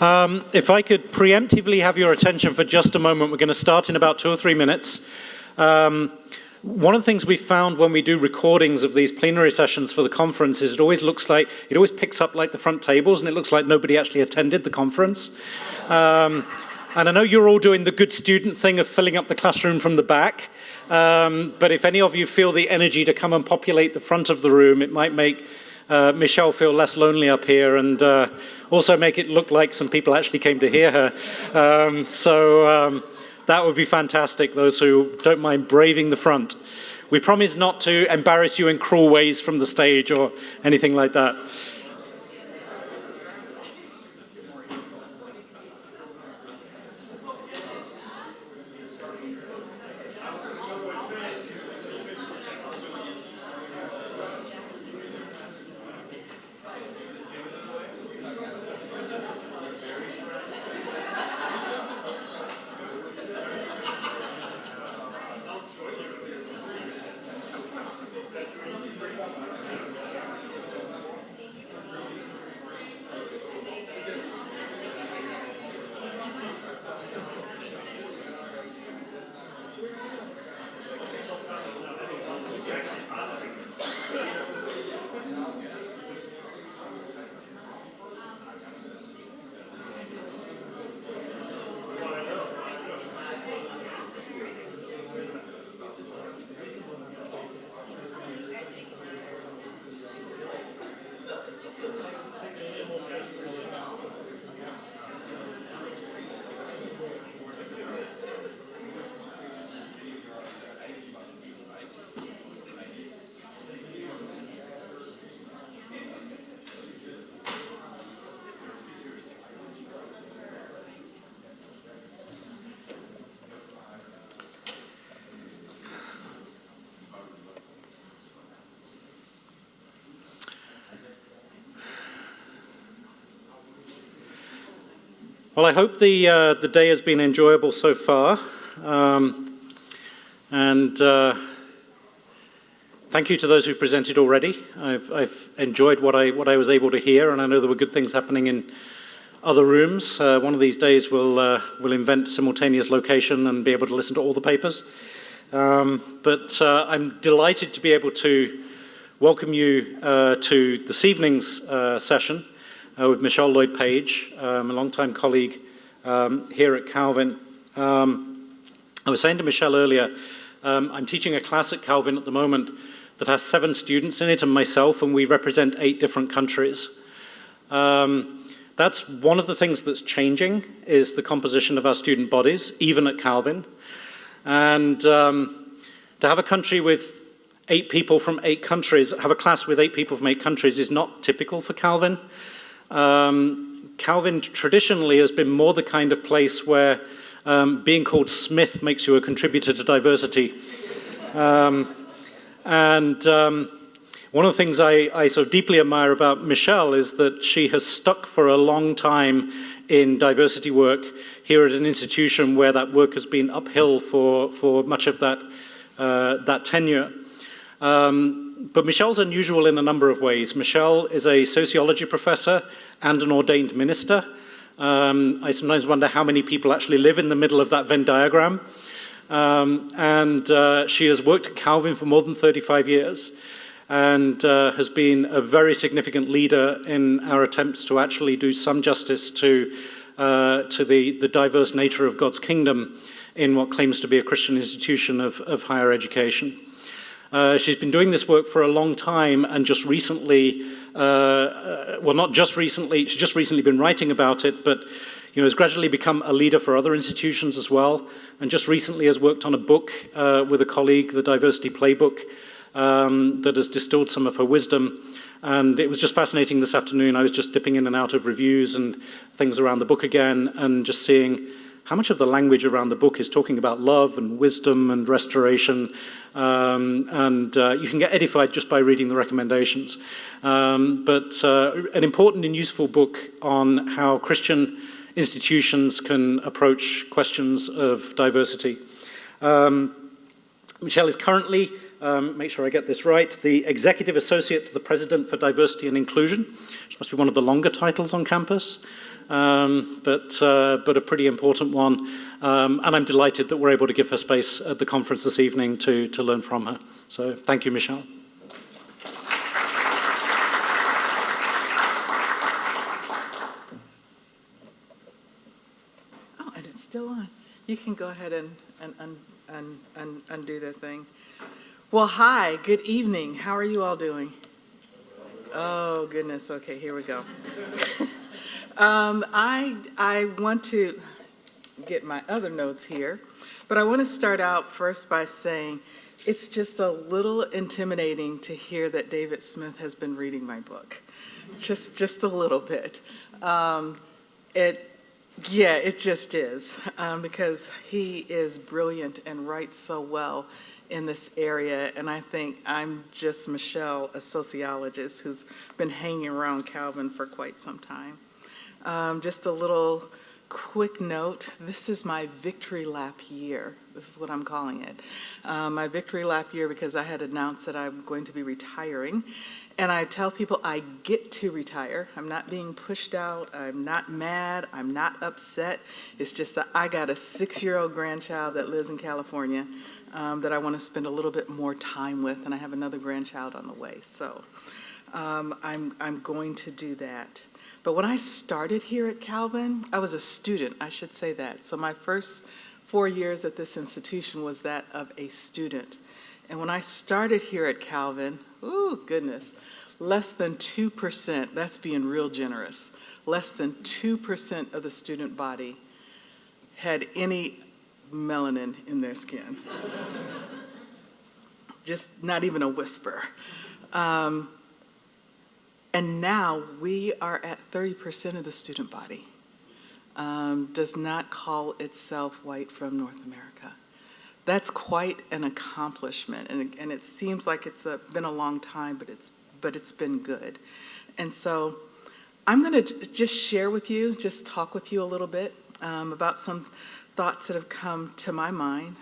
If I could preemptively have your attention for just a moment, we're going to start in about 2 or 3 minutes. One of the things we found when we do recordings of these plenary sessions for the conference is it always picks up like the front tables, and it looks like nobody actually attended the conference. And I know you're all doing the good student thing of filling up the classroom from the back, but if any of you feel the energy to come and populate the front of the room, it might make Michelle feel less lonely up here, and also make it look like some people actually came to hear her. So that would be fantastic, those who don't mind braving the front. We promise not to embarrass you in cruel ways from the stage or anything like that. Well, I hope the day has been enjoyable so far, and thank you to those who presented already. I've enjoyed what I was able to hear, and I know there were good things happening in other rooms. One of these days we'll invent simultaneous location and be able to listen to all the papers. But I'm delighted to be able to welcome you to this evening's session with Michelle Lloyd-Page, a longtime colleague here at Calvin. I was saying to Michelle earlier, I'm teaching a class at Calvin at the moment that has 7 students in it and myself, and we represent 8 different countries. That's one of the things that's changing, is the composition of our student bodies, even at Calvin. And to have a country with 8 people from 8 countries, have a class with 8 people from 8 countries is not typical for Calvin. Calvin traditionally has been more the kind of place where being called Smith makes you a contributor to diversity. One of the things I so deeply admire about Michelle is that she has stuck for a long time in diversity work here at an institution where that work has been uphill for much of that tenure. But Michelle's unusual in a number of ways. Michelle is a sociology professor and an ordained minister. I sometimes wonder how many people actually live in the middle of that Venn diagram. She has worked at Calvin for more than 35 years and has been a very significant leader in our attempts to actually do some justice to the diverse nature of God's kingdom in what claims to be a Christian institution of higher education. She's been doing this work for a long time, and just recently, well, not just recently, she's just recently been writing about it, but has gradually become a leader for other institutions as well, and just recently has worked on a book with a colleague, the Diversity Playbook, that has distilled some of her wisdom. And it was just fascinating this afternoon. I was just dipping in and out of reviews and things around the book again, and just seeing how much of the language around the book is talking about love and wisdom and restoration, and you can get edified just by reading the recommendations. But an important and useful book on how Christian institutions can approach questions of diversity. Michelle is currently, make sure I get this right, the Executive Associate to the President for Diversity and Inclusion, which must be one of the longer titles on campus. but a pretty important one. And I'm delighted that we're able to give her space at the conference this evening to learn from her. So thank you, Michelle. Oh, and it's still on. You can go ahead and undo that thing. Well, hi, good evening. How are you all doing? Oh, goodness. Okay, here we go. I want to get my other notes here, but I want to start out first by saying it's just a little intimidating to hear that David Smith has been reading my book. Just a little bit. It just is, because he is brilliant and writes so well in this area, and I think I'm just Michelle, a sociologist who's been hanging around Calvin for quite some time. Just a little quick note, this is my victory lap year. This is what I'm calling it. My victory lap year, because I had announced that I'm going to be retiring. And I tell people I get to retire. I'm not being pushed out. I'm not mad. I'm not upset. It's just that I got a 6-year-old grandchild that lives in California that I want to spend a little bit more time with, and I have another grandchild on the way. So I'm going to do that. But when I started here at Calvin, I was a student, I should say that. So my first 4 years at this institution was that of a student. And when I started here at Calvin, ooh, goodness, less than 2%, that's being real generous, less than 2% of the student body had any melanin in their skin. Just not even a whisper. And now we are at 30% of the student body. Does not call itself white from North America. That's quite an accomplishment, and it seems like it's been a long time, but it's been good. And so I'm going to just share with you, just talk with you a little bit about some thoughts that have come to my mind.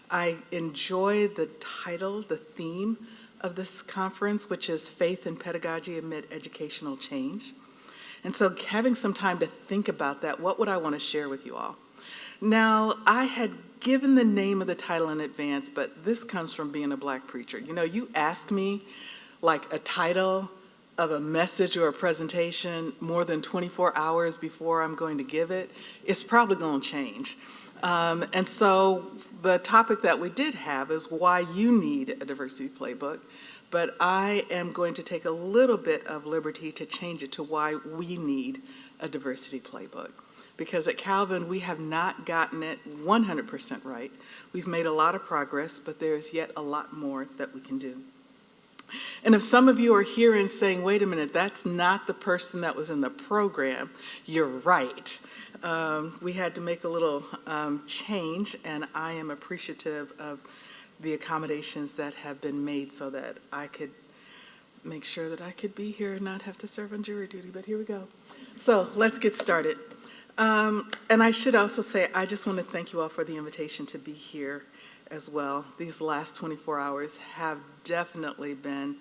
I enjoy the title, the theme of this conference, which is Faith and Pedagogy Amid Educational Change. And so having some time to think about that, what would I want to share with you all? Now, I had given the name of the title in advance, but this comes from being a Black preacher. You know, you ask me like a title of a message or a presentation more than 24 hours before I'm going to give it, it's probably going to change. And so the topic that we did have is why you need a diversity playbook, but I am going to take a little bit of liberty to change it to why we need a diversity playbook. Because at Calvin, we have not gotten it 100% right. We've made a lot of progress, but there's yet a lot more that we can do. And if some of you are here and saying, wait a minute, that's not the person that was in the program, you're right. We had to make a little change, and I am appreciative of the accommodations that have been made so that I could make sure that I could be here and not have to serve on jury duty, but here we go. So let's get started. And I should also say, I just want to thank you all for the invitation to be here as well. These last 24 hours have definitely been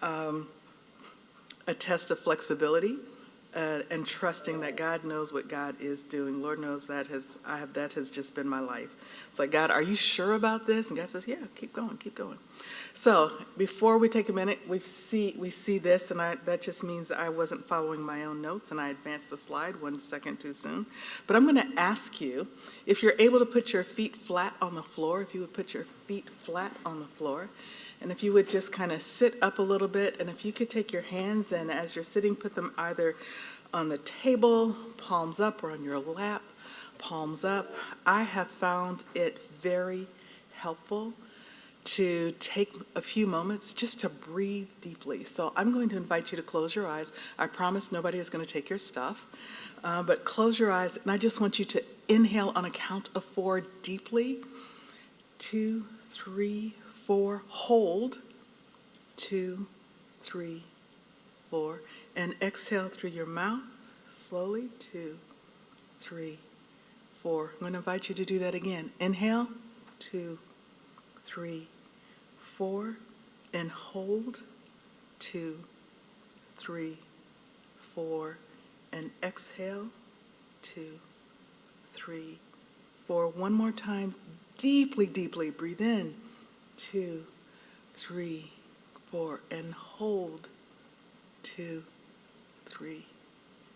a test of flexibility and trusting that God knows what God is doing. Lord knows that has just been my life. It's like, God, are you sure about this? And God says, yeah, keep going, keep going. So before we take a minute, we see this, and that just means I wasn't following my own notes, and I advanced the slide 1 second too soon. But I'm going to ask you, if you're able to put your feet flat on the floor, if you would put your feet flat on the floor, and if you would just kind of sit up a little bit, and if you could take your hands and as you're sitting, put them either on the table, palms up, or on your lap, palms up. I have found it very helpful to take a few moments just to breathe deeply. So I'm going to invite you to close your eyes. I promise nobody is going to take your stuff, but close your eyes, and I just want you to inhale on a count of 4 deeply. 2, 3, 4, hold. 2, 3, 4, and exhale through your mouth slowly. 2, 3, 4. I'm going to invite you to do that again. Inhale, 2, 3, 4, and hold. 2, 3, 4, and exhale. 2, 3, 4. One more time. Deeply, deeply breathe in. 2, 3, 4. And hold. 2, 3,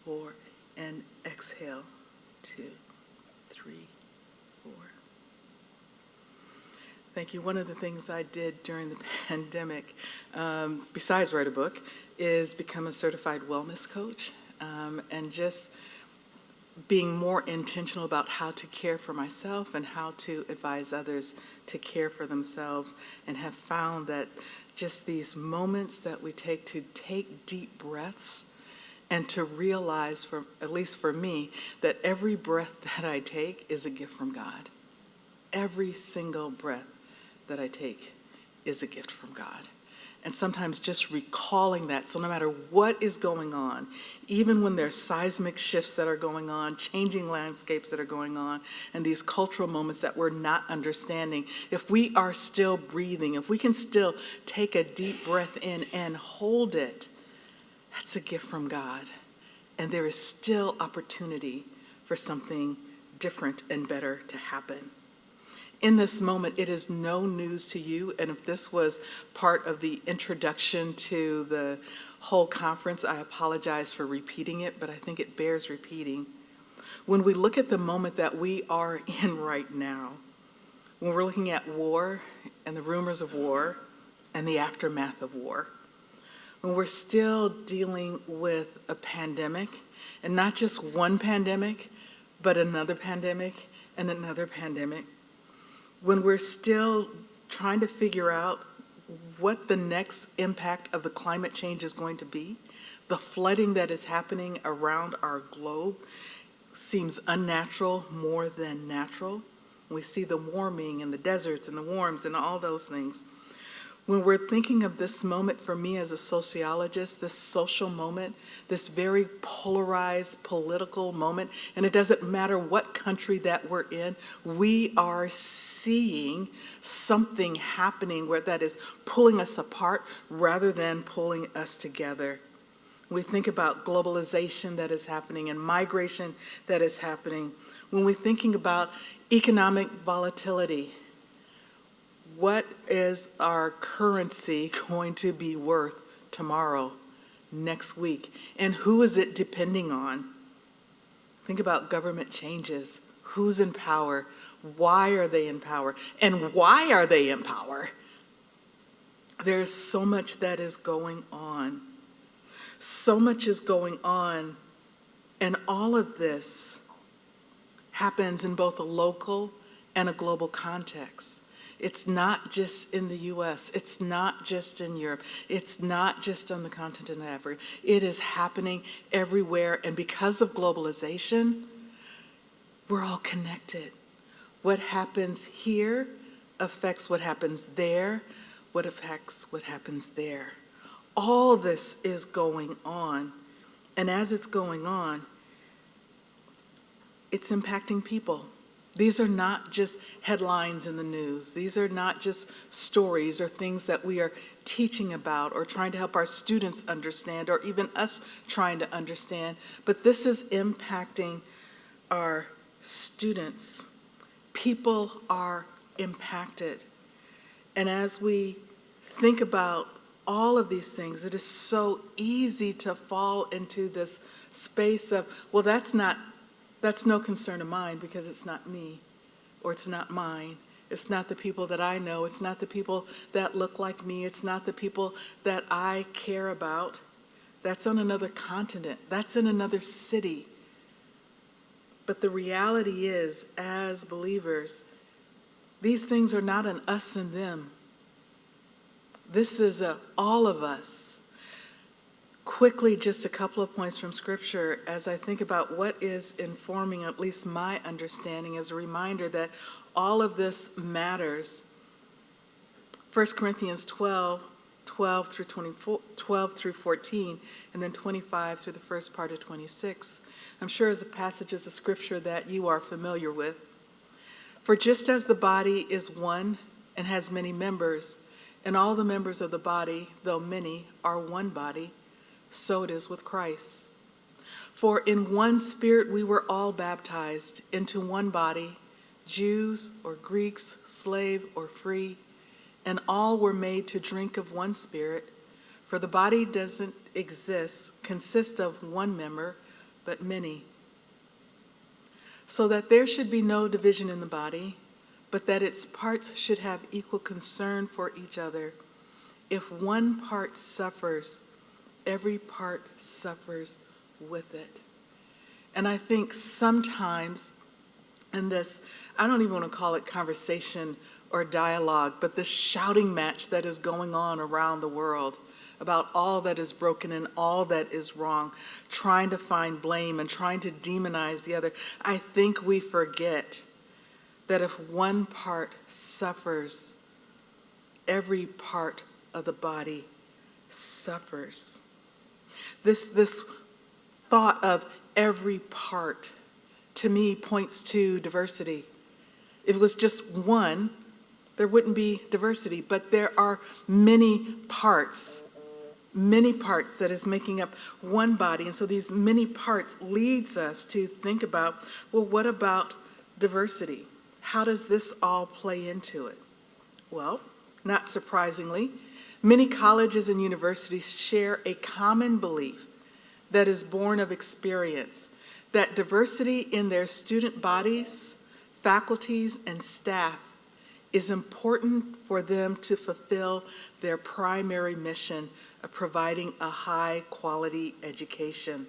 4. And exhale. 2, 3, 4. Thank you. One of the things I did during the pandemic, besides write a book, is become a certified wellness coach, and just being more intentional about how to care for myself and how to advise others to care for themselves, and have found that just these moments that we take to take deep breaths and to realize, for at least for me, that every breath that I take is a gift from God. Every single breath that I take is a gift from God. And sometimes just recalling that, so no matter what is going on, even when there's seismic shifts that are going on, changing landscapes that are going on, and these cultural moments that we're not understanding, if we are still breathing, if we can still take a deep breath in and hold it, that's a gift from God. And there is still opportunity for something different and better to happen. In this moment, it is no news to you, and if this was part of the introduction to the whole conference, I apologize for repeating it, but I think it bears repeating. When we look at the moment that we are in right now, when we're looking at war and the rumors of war and the aftermath of war, when we're still dealing with a pandemic, and not just one pandemic, but another pandemic and another pandemic, when we're still trying to figure out what the next impact of the climate change is going to be, the flooding that is happening around our globe seems unnatural more than natural. We see the warming and the deserts and the warms and all those things. When we're thinking of this moment, for me as a sociologist, this social moment, this very polarized political moment, and it doesn't matter what country that we're in, we are seeing something happening where that is pulling us apart rather than pulling us together. We think about globalization that is happening and migration that is happening. When we're thinking about economic volatility, what is our currency going to be worth tomorrow, next week? And who is it depending on? Think about government changes. Who's in power? Why are they in power? And why are they in power? There's so much that is going on. So much is going on. And all of this happens in both a local and a global context. It's not just in the US, it's not just in Europe, it's not just on the continent of Africa. It is happening everywhere, and because of globalization, we're all connected. What happens here affects what happens there, what affects what happens there. All this is going on, and as it's going on, it's impacting people. These are not just headlines in the news. These are not just stories or things that we are teaching about or trying to help our students understand, or even us trying to understand, but this is impacting our students. People are impacted. And as we think about all of these things, it is so easy to fall into this space of, well, that's no concern of mine because it's not me, or it's not mine. It's not the people that I know. It's not the people that look like me. It's not the people that I care about. That's on another continent. That's in another city. But the reality is, as believers, these things are not an us and them. This is a all of us. Quickly, just a couple of points from Scripture as I think about what is informing at least my understanding, as a reminder that all of this matters. 1 Corinthians 12 through 14, and then 25 through the first part of 26. I'm sure is a passages of Scripture that you are familiar with. For just as the body is one and has many members, and all the members of the body, though many, are one body, so it is with Christ. For in one Spirit we were all baptized into one body, Jews or Greeks, slave or free, and all were made to drink of one Spirit. For the body doesn't consist of one member, but many. So that there should be no division in the body, but that its parts should have equal concern for each other. If one part suffers, every part suffers with it. And I think sometimes in this, I don't even want to call it conversation or dialogue, but this shouting match that is going on around the world about all that is broken and all that is wrong, trying to find blame and trying to demonize the other, I think we forget that if one part suffers, every part of the body suffers. This thought of every part, to me, points to diversity. If it was just one, there wouldn't be diversity, but there are many parts that is making up one body. And so these many parts leads us to think about, well, what about diversity? How does this all play into it? Well, not surprisingly, many colleges and universities share a common belief that is born of experience, that diversity in their student bodies, faculties, and staff is important for them to fulfill their primary mission of providing a high-quality education.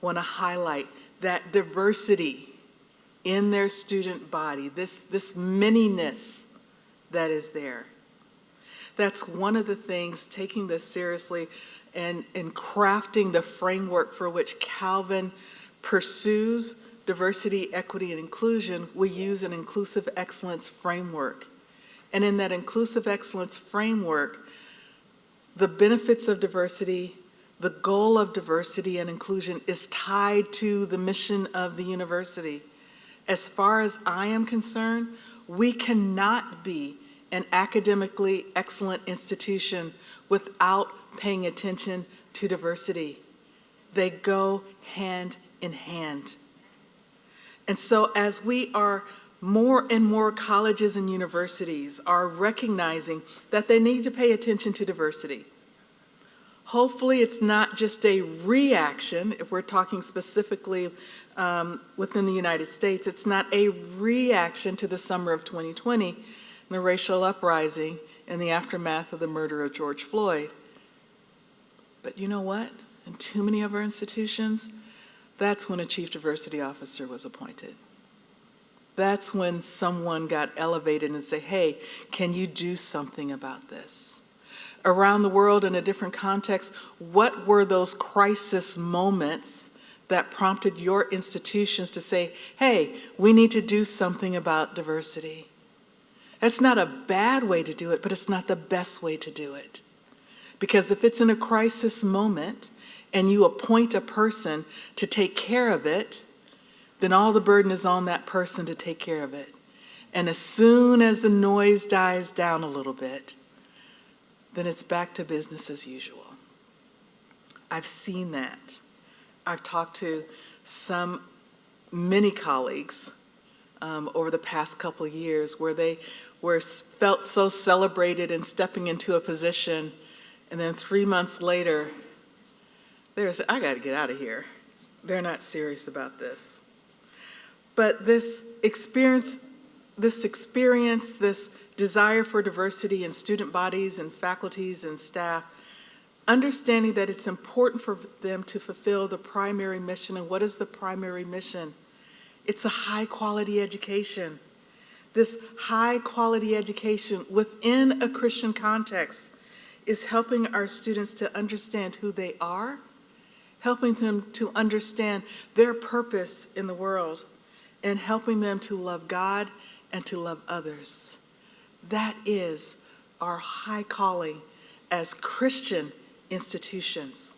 I want to highlight that diversity in their student body, this manyness that is there. That's one of the things, taking this seriously and crafting the framework for which Calvin pursues diversity, equity, and inclusion. We use an inclusive excellence framework. And in that inclusive excellence framework, the benefits of diversity, the goal of diversity and inclusion is tied to the mission of the university. As far as I am concerned, we cannot be an academically excellent institution without paying attention to diversity. They go hand in hand. And so as we are more and more colleges and universities are recognizing that they need to pay attention to diversity, hopefully it's not just a reaction, if we're talking specifically within the United States, it's not a reaction to the summer of 2020 and the racial uprising and the aftermath of the murder of George Floyd. But you know what? In too many of our institutions, that's when a chief diversity officer was appointed. That's when someone got elevated and said, hey, can you do something about this? Around the world in a different context, what were those crisis moments that prompted your institutions to say, hey, we need to do something about diversity? That's not a bad way to do it, but it's not the best way to do it. Because if it's in a crisis moment and you appoint a person to take care of it, then all the burden is on that person to take care of it. And as soon as the noise dies down a little bit, then it's back to business as usual. I've seen that. I've talked to many colleagues over the past couple of years where they felt so celebrated in stepping into a position, and then 3 months later, I got to get out of here. They're not serious about this. But this experience, this desire for diversity in student bodies and faculties and staff, understanding that it's important for them to fulfill the primary mission. And what is the primary mission? It's a high-quality education. This high-quality education within a Christian context is helping our students to understand who they are, helping them to understand their purpose in the world, and helping them to love God and to love others. That is our high calling as Christian institutions.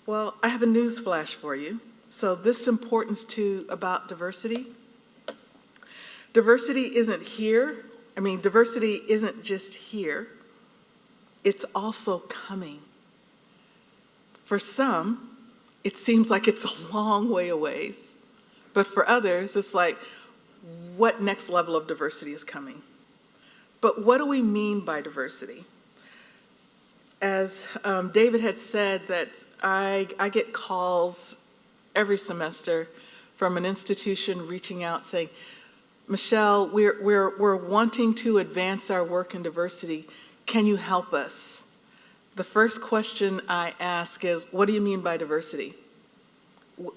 Well, I have a news flash for you. So this importance about diversity. Diversity isn't here. Diversity isn't just here. It's also coming. For some, it seems like it's a long way away. But for others, it's like, what next level of diversity is coming? But what do we mean by diversity? As David had said, that I get calls every semester from an institution reaching out saying, Michelle, we're wanting to advance our work in diversity. Can you help us? The first question I ask is, what do you mean by diversity?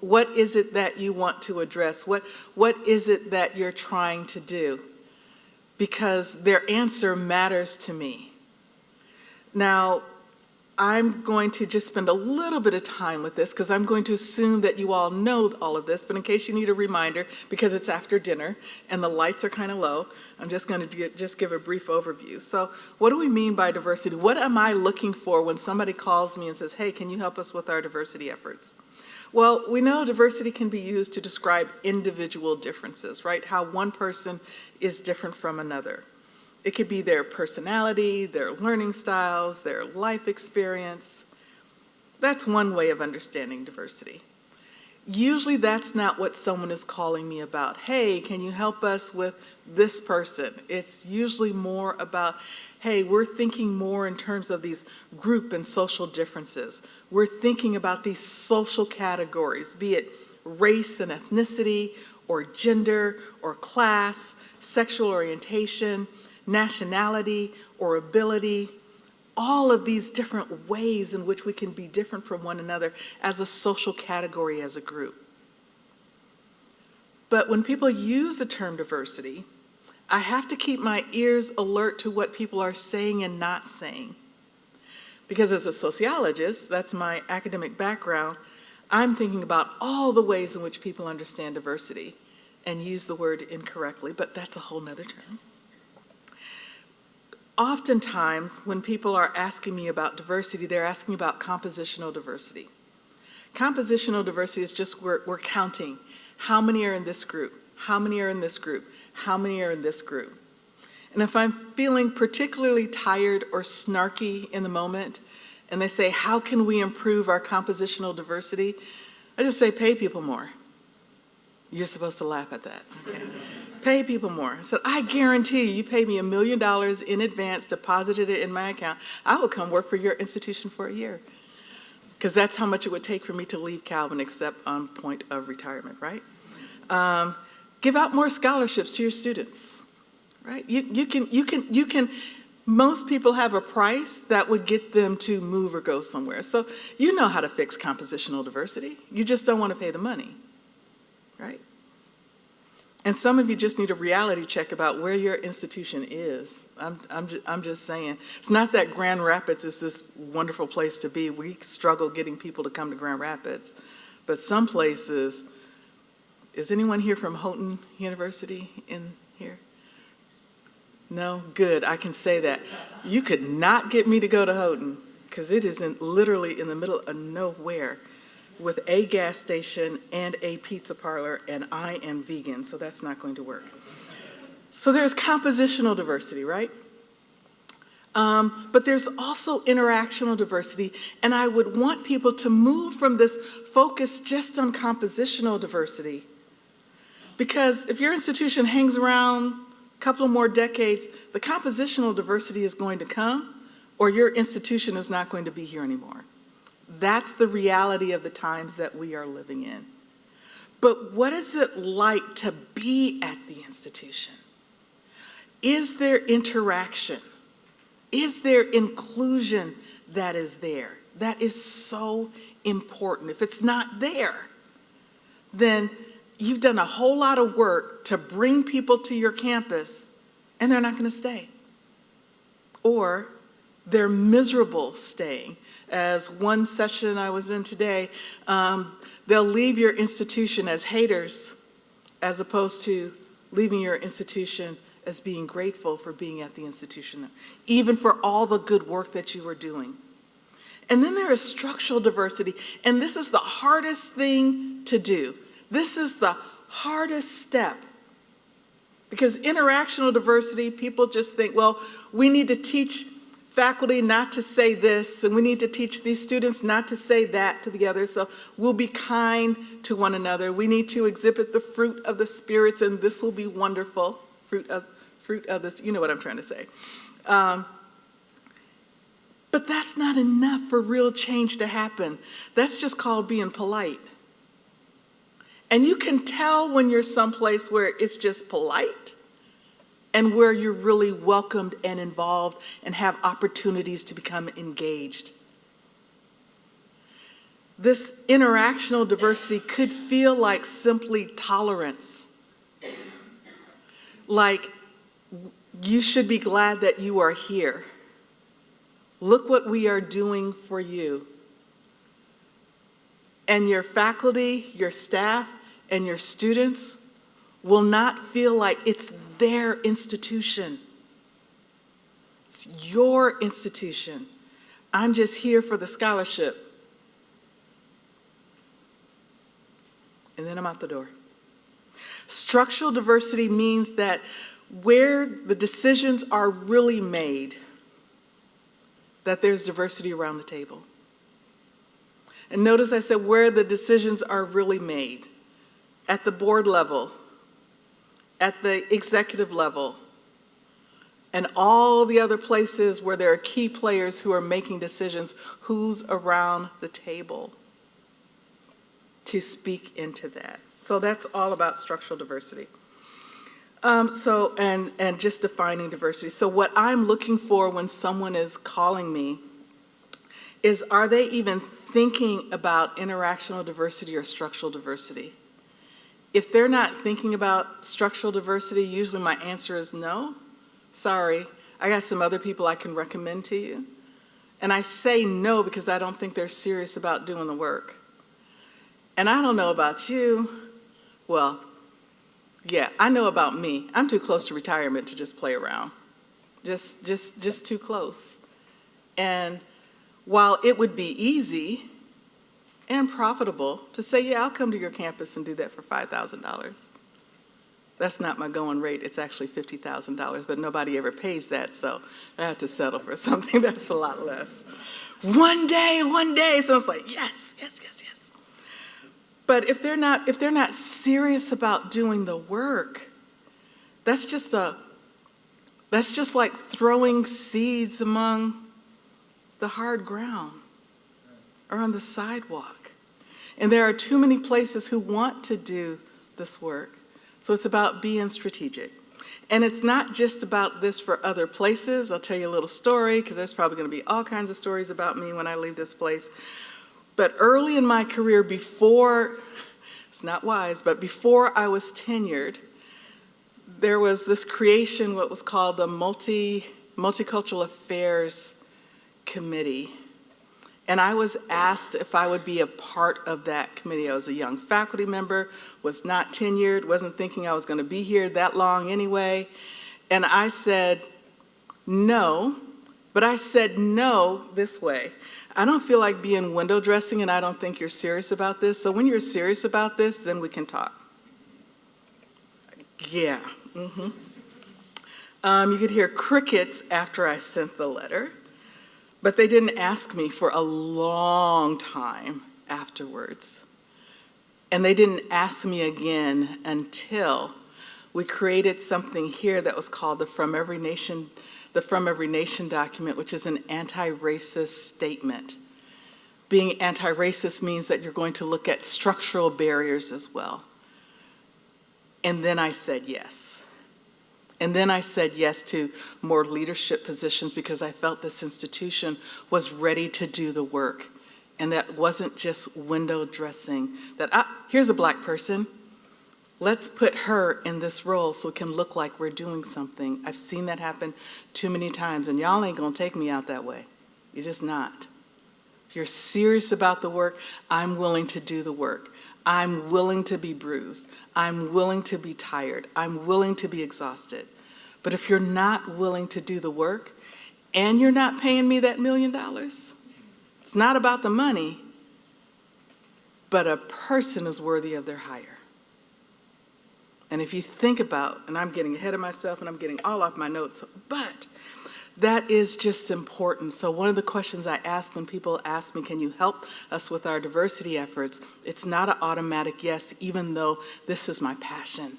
What is it that you want to address? What is it that you're trying to do? Because their answer matters to me. Now, I'm going to just spend a little bit of time with this because I'm going to assume that you all know all of this, but in case you need a reminder, because it's after dinner and the lights are kind of low, I'm just going to just give a brief overview. So what do we mean by diversity? What am I looking for when somebody calls me and says, hey, can you help us with our diversity efforts? Well, we know diversity can be used to describe individual differences, right? How one person is different from another. It could be their personality, their learning styles, their life experience. That's one way of understanding diversity. Usually that's not what someone is calling me about. Hey, can you help us with this person? It's usually more about, hey, we're thinking more in terms of these group and social differences. We're thinking about these social categories, be it race and ethnicity, or gender, or class, sexual orientation, nationality, or ability, all of these different ways in which we can be different from one another as a social category, as a group. But when people use the term diversity, I have to keep my ears alert to what people are saying and not saying. Because as a sociologist, that's my academic background, I'm thinking about all the ways in which people understand diversity and use the word incorrectly, but that's a whole nother term. Oftentimes, when people are asking me about diversity, they're asking about compositional diversity. Compositional diversity is just we're counting how many are in this group, how many are in this group, how many are in this group. And if I'm feeling particularly tired or snarky in the moment, and they say, how can we improve our compositional diversity? I just say, pay people more. You're supposed to laugh at that, okay? Pay people more. I said, I guarantee you pay me $1 million in advance, deposited it in my account, I will come work for your institution for a year. Because that's how much it would take for me to leave Calvin, except on point of retirement, right? Give out more scholarships to your students, right? You can, most people have a price that would get them to move or go somewhere. So you know how to fix compositional diversity. You just don't want to pay the money, right? And some of you just need a reality check about where your institution is. I'm just saying. It's not that Grand Rapids is this wonderful place to be. We struggle getting people to come to Grand Rapids. But some places, is anyone here from Houghton University in here? No? Good, I can say that. You could not get me to go to Houghton because it is literally in the middle of nowhere, with a gas station and a pizza parlor, and I am vegan, so that's not going to work. So there's compositional diversity, right? But there's also interactional diversity, and I would want people to move from this focus just on compositional diversity. Because if your institution hangs around a couple of more decades, the compositional diversity is going to come, or your institution is not going to be here anymore. That's the reality of the times that we are living in. But what is it like to be at the institution? Is there interaction? Is there inclusion that is there? That is so important. If it's not there, then you've done a whole lot of work to bring people to your campus, and they're not going to stay. Or they're miserable staying. As one session I was in today, they'll leave your institution as haters as opposed to leaving your institution as being grateful for being at the institution, even for all the good work that you are doing. And then there is structural diversity, and this is the hardest thing to do. This is the hardest step. Because interactional diversity, people just think, well, we need to teach faculty not to say this, and we need to teach these students not to say that to the others. So we'll be kind to one another. We need to exhibit the fruit of the spirits, and this will be wonderful. Fruit of this, you know what I'm trying to say. But that's not enough for real change to happen. That's just called being polite. And you can tell when you're someplace where it's just polite and where you're really welcomed and involved and have opportunities to become engaged. This interactional diversity could feel like simply tolerance. Like, you should be glad that you are here. Look what we are doing for you. And your faculty, your staff, and your students will not feel like it's their institution. It's your institution. I'm just here for the scholarship. And then I'm out the door. Structural diversity means that where the decisions are really made, that there's diversity around the table. And notice I said where the decisions are really made. At the board level, at the executive level, and all the other places where there are key players who are making decisions, who's around the table to speak into that. So that's all about structural diversity. And just defining diversity. So what I'm looking for when someone is calling me is, are they even thinking about interactional diversity or structural diversity? If they're not thinking about structural diversity, usually my answer is no. Sorry, I got some other people I can recommend to you. And I say no because I don't think they're serious about doing the work. And I don't know about you. Well, yeah, I know about me. I'm too close to retirement to just play around. Just too close. And while it would be easy and profitable to say, yeah, I'll come to your campus and do that for $5,000. That's not my going rate. It's actually $50,000, but nobody ever pays that, so I have to settle for something that's a lot less. One day. So it's like, yes. But if they're not serious about doing the work, that's just like throwing seeds among the hard ground or on the sidewalk. And there are too many places who want to do this work. So it's about being strategic. And it's not just about this for other places. I'll tell you a little story, because there's probably going to be all kinds of stories about me when I leave this place. But early in my career, before, it's not wise, but before I was tenured, there was this creation, what was called the Multicultural Affairs Committee. And I was asked if I would be a part of that committee. I was a young faculty member, was not tenured, wasn't thinking I was going to be here that long anyway. And I said no, but I said no this way. I don't feel like being window dressing, and I don't think you're serious about this. So when you're serious about this, then we can talk. Yeah. You could hear crickets after I sent the letter. But they didn't ask me for a long time afterwards. And they didn't ask me again until we created something here that was called the From Every Nation document, which is an anti-racist statement. Being anti-racist means that you're going to look at structural barriers as well. And then I said yes. And then I said yes to more leadership positions because I felt this institution was ready to do the work. And that wasn't just window dressing, that, here's a black person. Let's put her in this role so it can look like we're doing something. I've seen that happen too many times, and y'all ain't gonna take me out that way. You're just not. If you're serious about the work, I'm willing to do the work. I'm willing to be bruised. I'm willing to be tired. I'm willing to be exhausted. But if you're not willing to do the work and you're not paying me that $1 million, it's not about the money, but a person is worthy of their hire. And if you think about, and I'm getting ahead of myself and I'm getting all off my notes, but That is just important. So one of the questions I ask when people ask me, can you help us with our diversity efforts? It's not an automatic yes, even though this is my passion,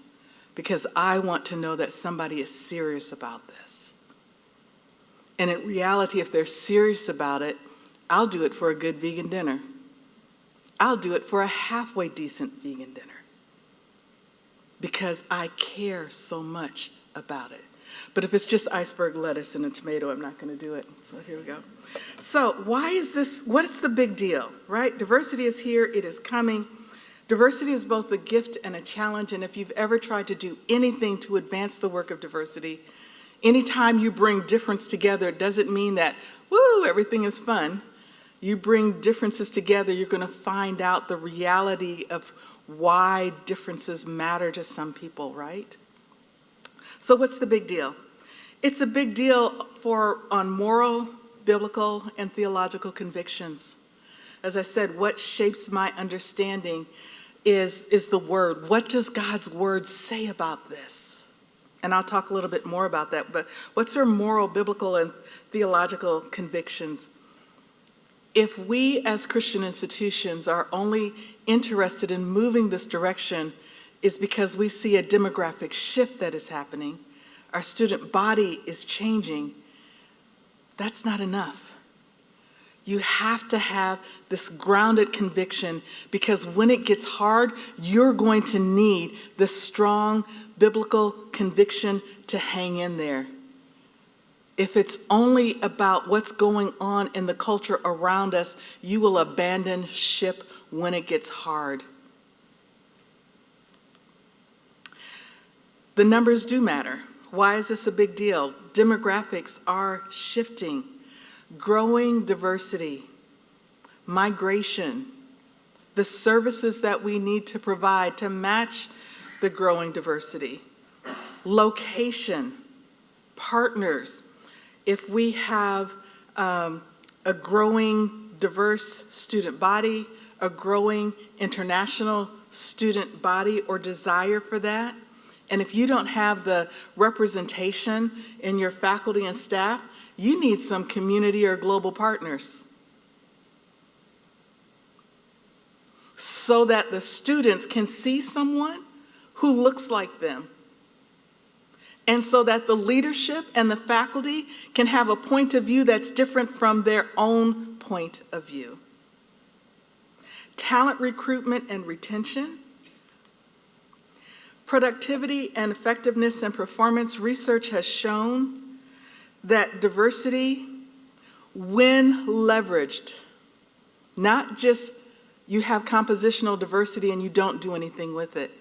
because I want to know that somebody is serious about this. And in reality, if they're serious about it, I'll do it for a good vegan dinner. I'll do it for a halfway decent vegan dinner, because I care so much about it. But if it's just iceberg lettuce and a tomato, I'm not going to do it. So here we go. So why is this, what is the big deal, right? Diversity is here, it is coming. Diversity is both a gift and a challenge, and if you've ever tried to do anything to advance the work of diversity, anytime you bring difference together, it doesn't mean that, woo, everything is fun. You bring differences together, you're going to find out the reality of why differences matter to some people, right? So what's the big deal? It's a big deal on moral, biblical, and theological convictions. As I said, what shapes my understanding is the word. What does God's word say about this? And I'll talk a little bit more about that, but what's our moral, biblical, and theological convictions? If we as Christian institutions are only interested in moving this direction, is because we see a demographic shift that is happening. Our student body is changing. That's not enough. You have to have this grounded conviction, because when it gets hard, you're going to need this strong biblical conviction to hang in there. If it's only about what's going on in the culture around us, you will abandon ship when it gets hard. The numbers do matter. Why is this a big deal? Demographics are shifting. Growing diversity, migration, the services that we need to provide to match the growing diversity, location, partners. If we have a growing diverse student body, a growing international student body or desire for that, and if you don't have the representation in your faculty and staff, you need some community or global partners so that the students can see someone who looks like them, and so that the leadership and the faculty can have a point of view that's different from their own point of view. Talent recruitment and retention. Productivity and effectiveness and performance research has shown that diversity, when leveraged, not just you have compositional diversity and you don't do anything with it,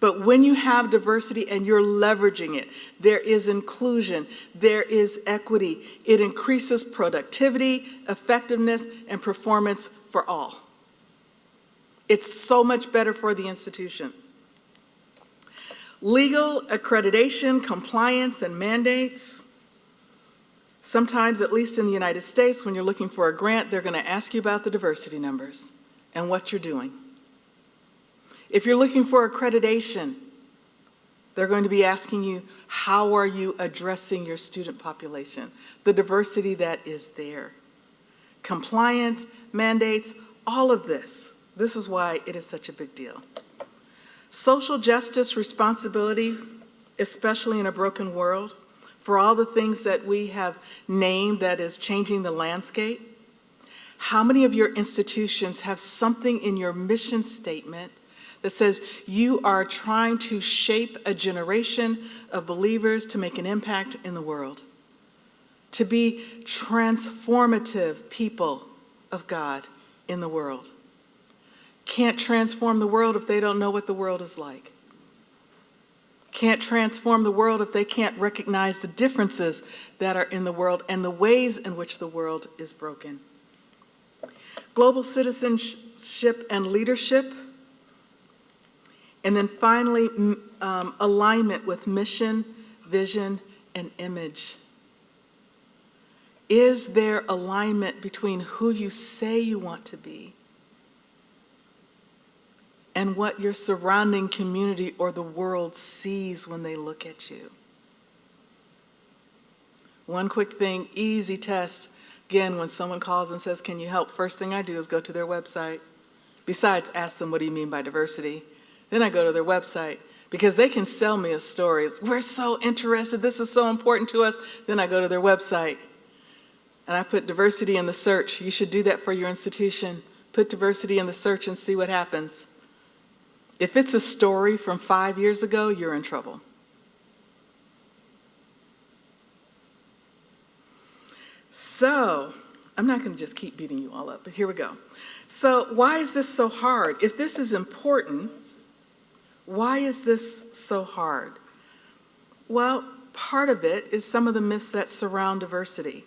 but when you have diversity and you're leveraging it, there is inclusion, there is equity, it increases productivity, effectiveness, and performance for all. It's so much better for the institution. Legal accreditation, compliance, and mandates. Sometimes, at least in the United States, when you're looking for a grant, they're going to ask you about the diversity numbers and what you're doing. If you're looking for accreditation, they're going to be asking you, how are you addressing your student population? The diversity that is there. Compliance, mandates, all of this. This is why it is such a big deal. Social justice responsibility, especially in a broken world, for all the things that we have named that is changing the landscape. How many of your institutions have something in your mission statement that says you are trying to shape a generation of believers to make an impact in the world, to be transformative people of God in the world? Can't transform the world if they don't know what the world is like. Can't transform the world if they can't recognize the differences that are in the world and the ways in which the world is broken. Global citizenship and leadership. And then finally, alignment with mission, vision, and image. Is there alignment between who you say you want to be and what your surrounding community or the world sees when they look at you? One quick thing, easy test. Again, when someone calls and says, can you help? First thing I do is go to their website. Besides, ask them, what do you mean by diversity? Then I go to their website because they can sell me a story. We're so interested. This is so important to us. Then I go to their website and I put diversity in the search. You should do that for your institution. Put diversity in the search and see what happens. If it's a story from 5 years ago, you're in trouble. So, I'm not going to just keep beating you all up, but here we go. So, why is this so hard? If this is important, why is this so hard? Well, part of it is some of the myths that surround diversity.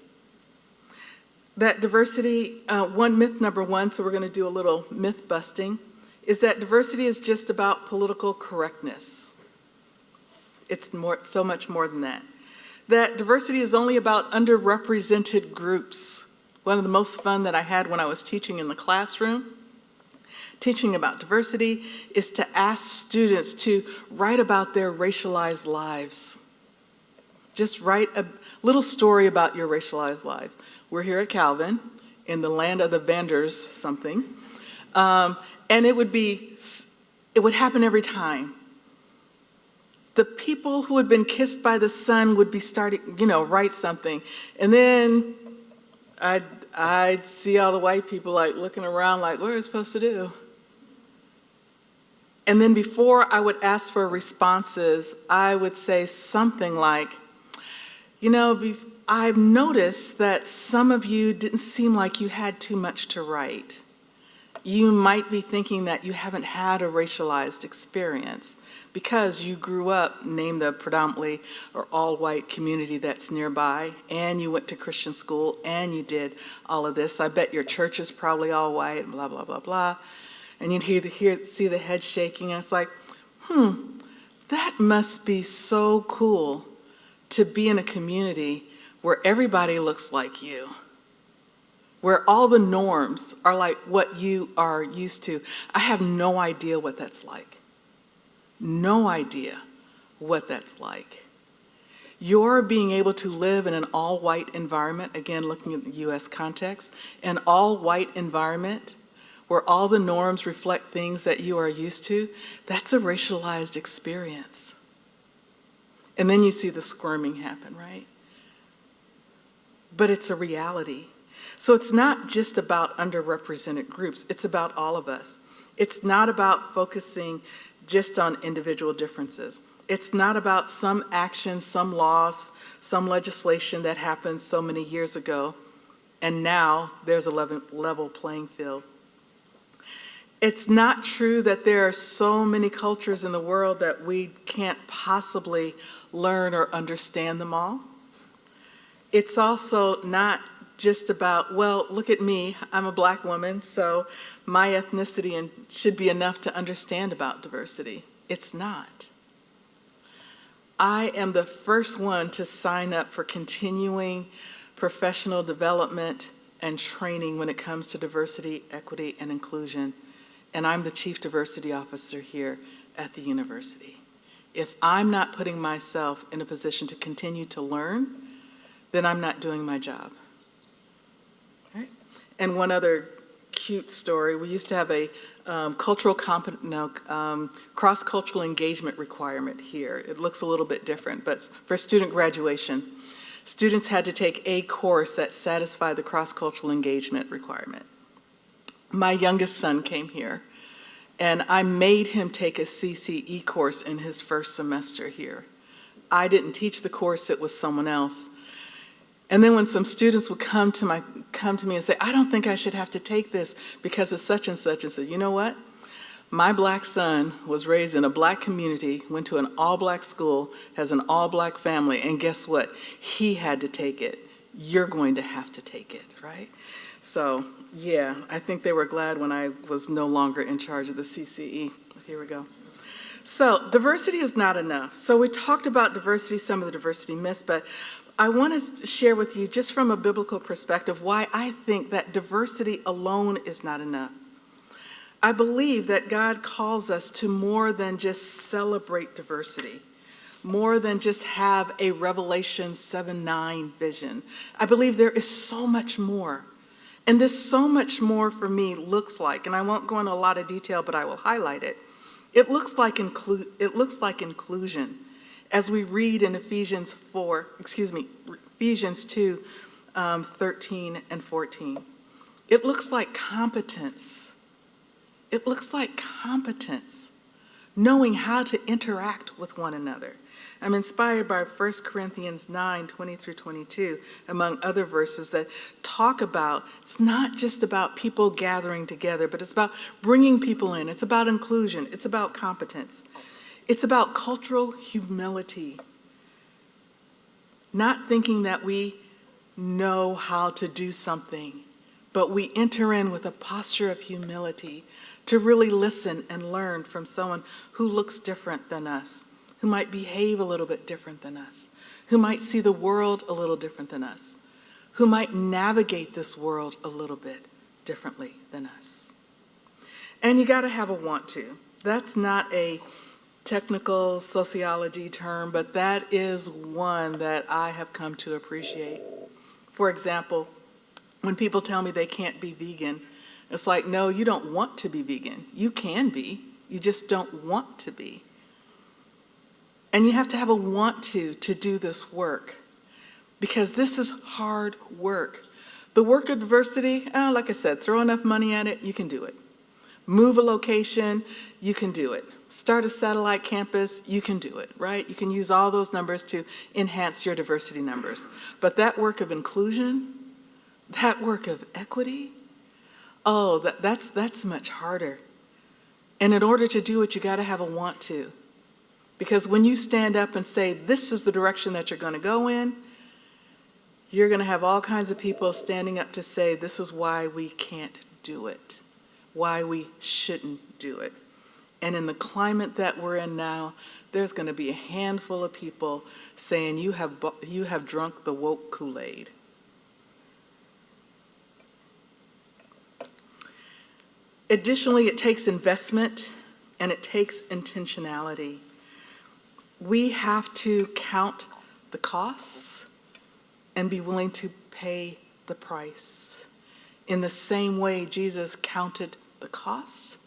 That diversity, myth number one, so we're going to do a little myth busting, is that diversity is just about political correctness. It's so much more than that. That diversity is only about underrepresented groups. One of the most fun that I had when I was teaching in the classroom, teaching about diversity, is to ask students to write about their racialized lives. Just write a little story about your racialized lives. We're here at Calvin, in the land of the Vanders something, and it would happen every time. The people who had been kissed by the sun would be starting, write something. And then I'd see all the white people like looking around like, what are we supposed to do? And then before I would ask for responses, I would say something like, I've noticed that some of you didn't seem like you had too much to write. You might be thinking that you haven't had a racialized experience because you grew up, name the predominantly or all-white community that's nearby, and you went to Christian school, and you did all of this. I bet your church is probably all white, blah, blah, blah, blah. And you'd see the head shaking, and it's like, that must be so cool to be in a community where everybody looks like you, where all the norms are like what you are used to. I have no idea what that's like. No idea what that's like. Your being able to live in an all-white environment, again, looking at the U.S. context, an all-white environment where all the norms reflect things that you are used to, that's a racialized experience. And then you see the squirming happen, right? But it's a reality. So it's not just about underrepresented groups, it's about all of us. It's not about focusing just on individual differences. It's not about some action, some laws, some legislation that happened so many years ago, and now there's a level playing field. It's not true that there are so many cultures in the world that we can't possibly learn or understand them all. It's also not just about, well, look at me, I'm a black woman, so my ethnicity should be enough to understand about diversity. It's not. I am the first one to sign up for continuing professional development and training when it comes to diversity, equity, and inclusion. And I'm the Chief Diversity Officer here at the university. If I'm not putting myself in a position to continue to learn, then I'm not doing my job. Right? And one other cute story, we used to have a cross-cultural engagement requirement here. It looks a little bit different, but for student graduation, students had to take a course that satisfied the cross-cultural engagement requirement. My youngest son came here, and I made him take a CCE course in his first semester here. I didn't teach the course, it was someone else. And then when some students would come to me and say, I don't think I should have to take this because of such and such, and said, you know what? My black son was raised in a black community, went to an all-black school, has an all-black family, and guess what? He had to take it. You're going to have to take it, right? So, yeah, I think they were glad when I was no longer in charge of the CCE. Here we go. So, diversity is not enough. So we talked about diversity, some of the diversity myths, but I want to share with you, just from a biblical perspective, why I think that diversity alone is not enough. I believe that God calls us to more than just celebrate diversity. more than just have a Revelation 7:9 vision. I believe there is so much more. And this so much more for me looks like, and I won't go into a lot of detail, but I will highlight it. It looks like inclusion. As we read in Ephesians 2, 13 and 14. It looks like competence. It looks like competence, knowing how to interact with one another. I'm inspired by 1 Corinthians 9, 20 through 22, among other verses that talk about, it's not just about people gathering together, but it's about bringing people in. It's about inclusion. It's about competence. It's about cultural humility. Not thinking that we know how to do something, but we enter in with a posture of humility to really listen and learn from someone who looks different than us, who might behave a little bit different than us, who might see the world a little different than us, who might navigate this world a little bit differently than us. And you got to have a want to. That's not a technical sociology term, but that is one that I have come to appreciate. For example, when people tell me they can't be vegan, it's like, no, you don't want to be vegan. You can be, you just don't want to be. And you have to have a want to do this work, because this is hard work. The work of diversity, like I said, throw enough money at it, you can do it. Move a location, you can do it. Start a satellite campus, you can do it, right? You can use all those numbers to enhance your diversity numbers. But that work of inclusion, that work of equity, that's much harder. And in order to do it, you got to have a want to. Because when you stand up and say, this is the direction that you're going to go in, you're going to have all kinds of people standing up to say, this is why we can't do it, why we shouldn't do it. And in the climate that we're in now, there's going to be a handful of people saying, you have drunk the woke Kool-Aid. Additionally, it takes investment and it takes intentionality. We have to count the costs and be willing to pay the price. In the same way, Jesus counted the costs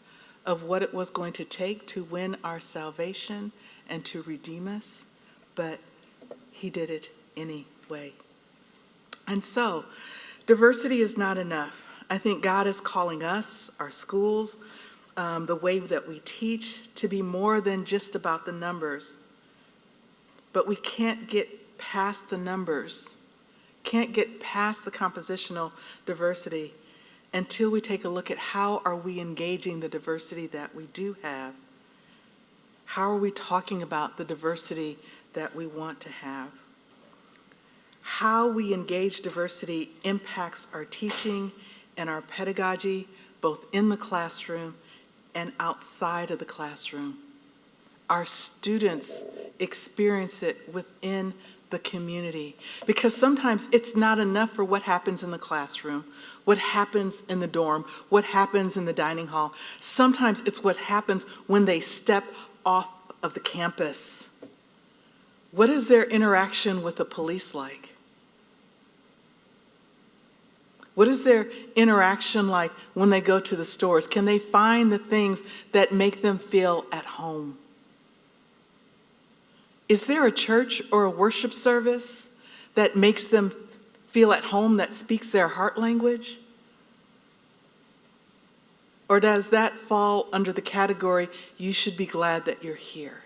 of what it was going to take to win our salvation and to redeem us, but he did it anyway. And so, diversity is not enough. I think God is calling us, our schools, the way that we teach, to be more than just about the numbers. But we can't get past the numbers, can't get past the compositional diversity until we take a look at how are we engaging the diversity that we do have. How are we talking about the diversity that we want to have? How we engage diversity impacts our teaching and our pedagogy, both in the classroom and outside of the classroom. Our students experience it within the community, because sometimes it's not enough for what happens in the classroom, what happens in the dorm, what happens in the dining hall. Sometimes it's what happens when they step off of the campus. What is their interaction with the police like? What is their interaction like when they go to the stores? Can they find the things that make them feel at home? Is there a church or a worship service that makes them feel at home, that speaks their heart language? Or does that fall under the category, you should be glad that you're here?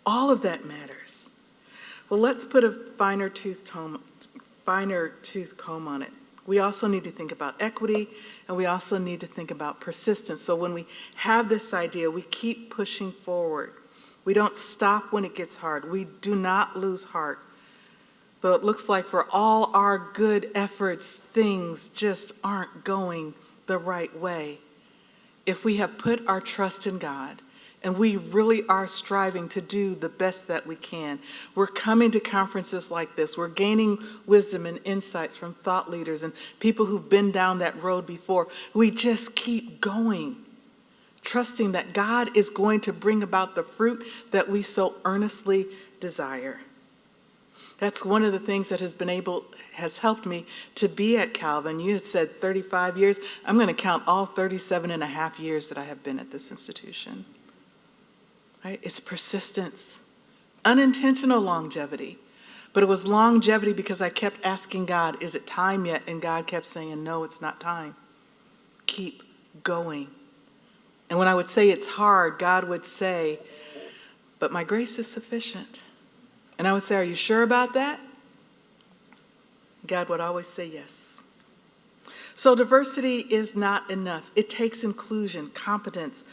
All of that matters. Well, let's put a finer tooth comb on it. We also need to think about equity, and we also need to think about persistence. So when we have this idea, we keep pushing forward. We don't stop when it gets hard. We do not lose heart. Though it looks like for all our good efforts, things just aren't going the right way. If we have put our trust in God, and we really are striving to do the best that we can, we're coming to conferences like this, we're gaining wisdom and insights from thought leaders and people who've been down that road before. We just keep going. trusting that God is going to bring about the fruit that we so earnestly desire. That's one of the things that has helped me to be at Calvin. You had said 35 years. I'm going to count all 37 and a half years that I have been at this institution. Right? It's persistence, unintentional longevity. But it was longevity because I kept asking God, is it time yet? And God kept saying, no, it's not time. Keep going. And when I would say it's hard, God would say, but my grace is sufficient. And I would say, are you sure about that? God would always say yes. So diversity is not enough. It takes inclusion, competence,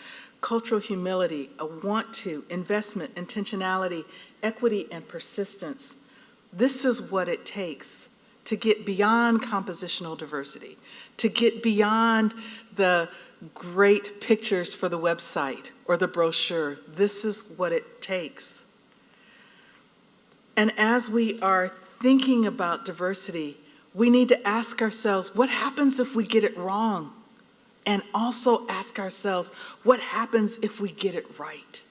cultural humility, a want to, investment, intentionality, equity, and persistence. This is what it takes to get beyond compositional diversity, to get beyond the great pictures for the website or the brochure. This is what it takes. And as we are thinking about diversity, we need to ask ourselves, what happens if we get it wrong? And also ask ourselves, what happens if we get it right?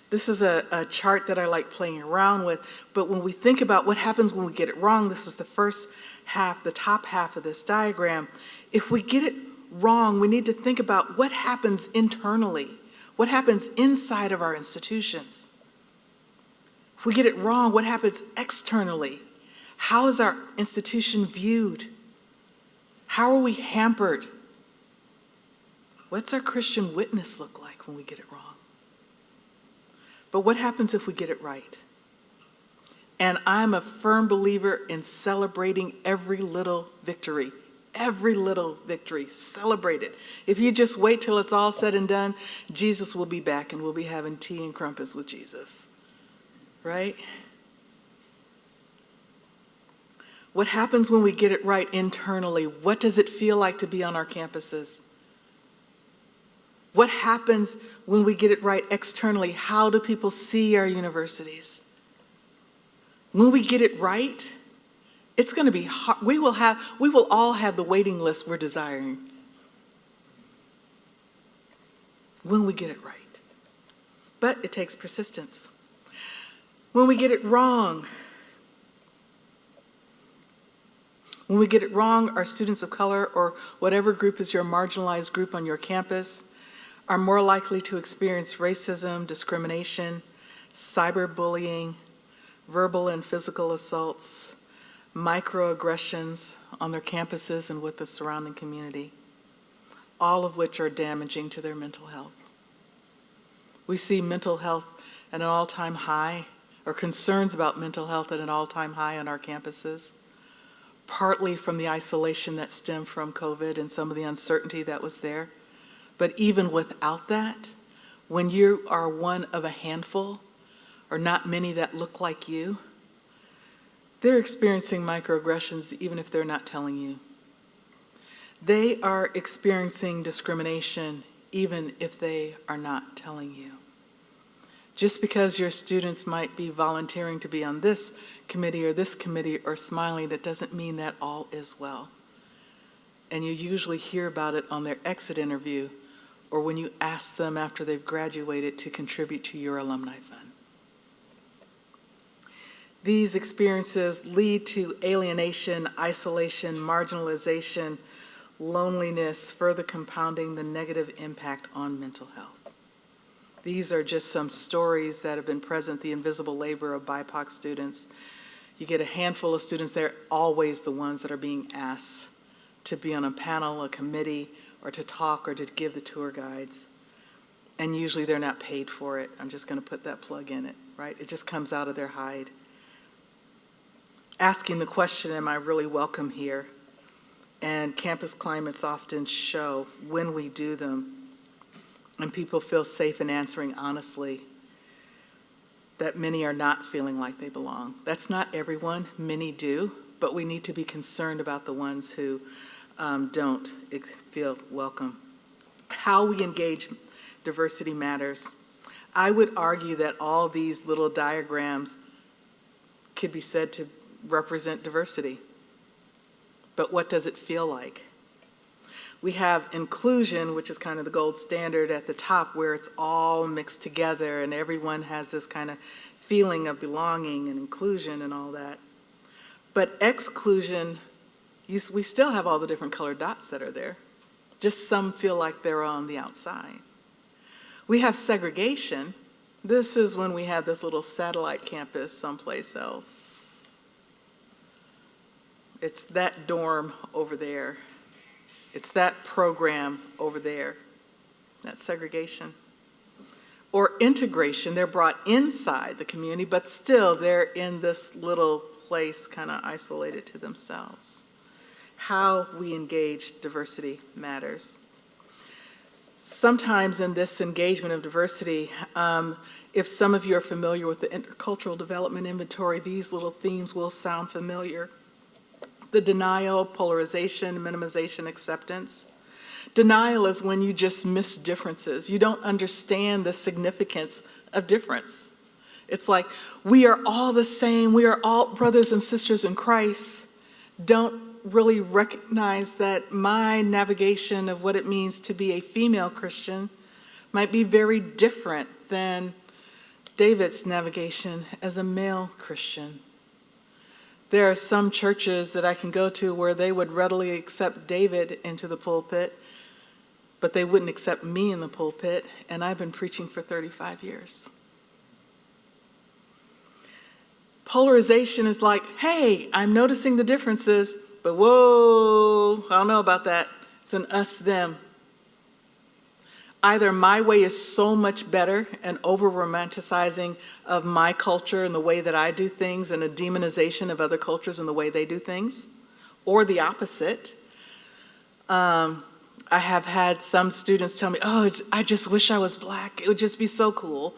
This is a chart that I like playing around with, but when we think about what happens when we get it wrong, this is the first half, the top half of this diagram. If we get it wrong, we need to think about what happens internally, what happens inside of our institutions. If we get it wrong, what happens externally? How is our institution viewed? How are we hampered? What's our Christian witness look like when we get it wrong? But what happens if we get it right? And I'm a firm believer in celebrating every little victory. Every little victory, celebrate it. If you just wait till it's all said and done, Jesus will be back and we'll be having tea and crumpets with Jesus. Right? What happens when we get it right internally? What does it feel like to be on our campuses? What happens when we get it right externally? How do people see our universities? When we get it right, it's going to be hard. We will all have the waiting list we're desiring when we get it right. But it takes persistence. When we get it wrong, our students of color or whatever group is your marginalized group on your campus are more likely to experience racism, discrimination, cyberbullying, verbal and physical assaults, microaggressions on their campuses and with the surrounding community, all of which are damaging to their mental health. We see mental health at an all-time high, or concerns about mental health at an all-time high on our campuses, partly from the isolation that stemmed from COVID and some of the uncertainty that was there. But even without that, when you are one of a handful, or not many that look like you, they're experiencing microaggressions even if they're not telling you. They are experiencing discrimination even if they are not telling you. Just because your students might be volunteering to be on this committee or smiling, that doesn't mean that all is well. And you usually hear about it on their exit interview or when you ask them after they've graduated to contribute to your alumni fund. These experiences lead to alienation, isolation, marginalization, loneliness, further compounding the negative impact on mental health. These are just some stories that have been present, the invisible labor of BIPOC students. You get a handful of students, they're always the ones that are being asked to be on a panel, a committee, or to talk or to give the tour guides. And usually they're not paid for it. I'm just going to put that plug in it, right? It just comes out of their hide. Asking the question, am I really welcome here? And campus climates often show when we do them, and people feel safe in answering honestly, that many are not feeling like they belong. That's not everyone, many do, but we need to be concerned about the ones who don't feel welcome. How we engage diversity matters. I would argue that all these little diagrams could be said to represent diversity. But what does it feel like? We have inclusion, which is kind of the gold standard at the top, where it's all mixed together and everyone has this kind of feeling of belonging and inclusion and all that. But exclusion, we still have all the different colored dots that are there. Just some feel like they're on the outside. We have segregation. This is when we have this little satellite campus someplace else. It's that dorm over there. It's that program over there. That's segregation. Or integration. They're brought inside the community, but still they're in this little place kind of isolated to themselves. How we engage diversity matters. Sometimes in this engagement of diversity, if some of you are familiar with the intercultural development inventory, these little themes will sound familiar. The denial, polarization, minimization, acceptance. Denial is when you just miss differences. You don't understand the significance of difference. It's like, we are all the same. We are all brothers and sisters in Christ. Don't really recognize that my navigation of what it means to be a female Christian might be very different than David's navigation as a male Christian. There are some churches that I can go to where they would readily accept David into the pulpit, but they wouldn't accept me in the pulpit, and I've been preaching for 35 years. Polarization is like, hey, I'm noticing the differences, but whoa, I don't know about that. It's an us, them. Either my way is so much better, an over-romanticizing of my culture and the way that I do things, and a demonization of other cultures and the way they do things, or the opposite. I have had some students tell me, oh, I just wish I was black. It would just be so cool.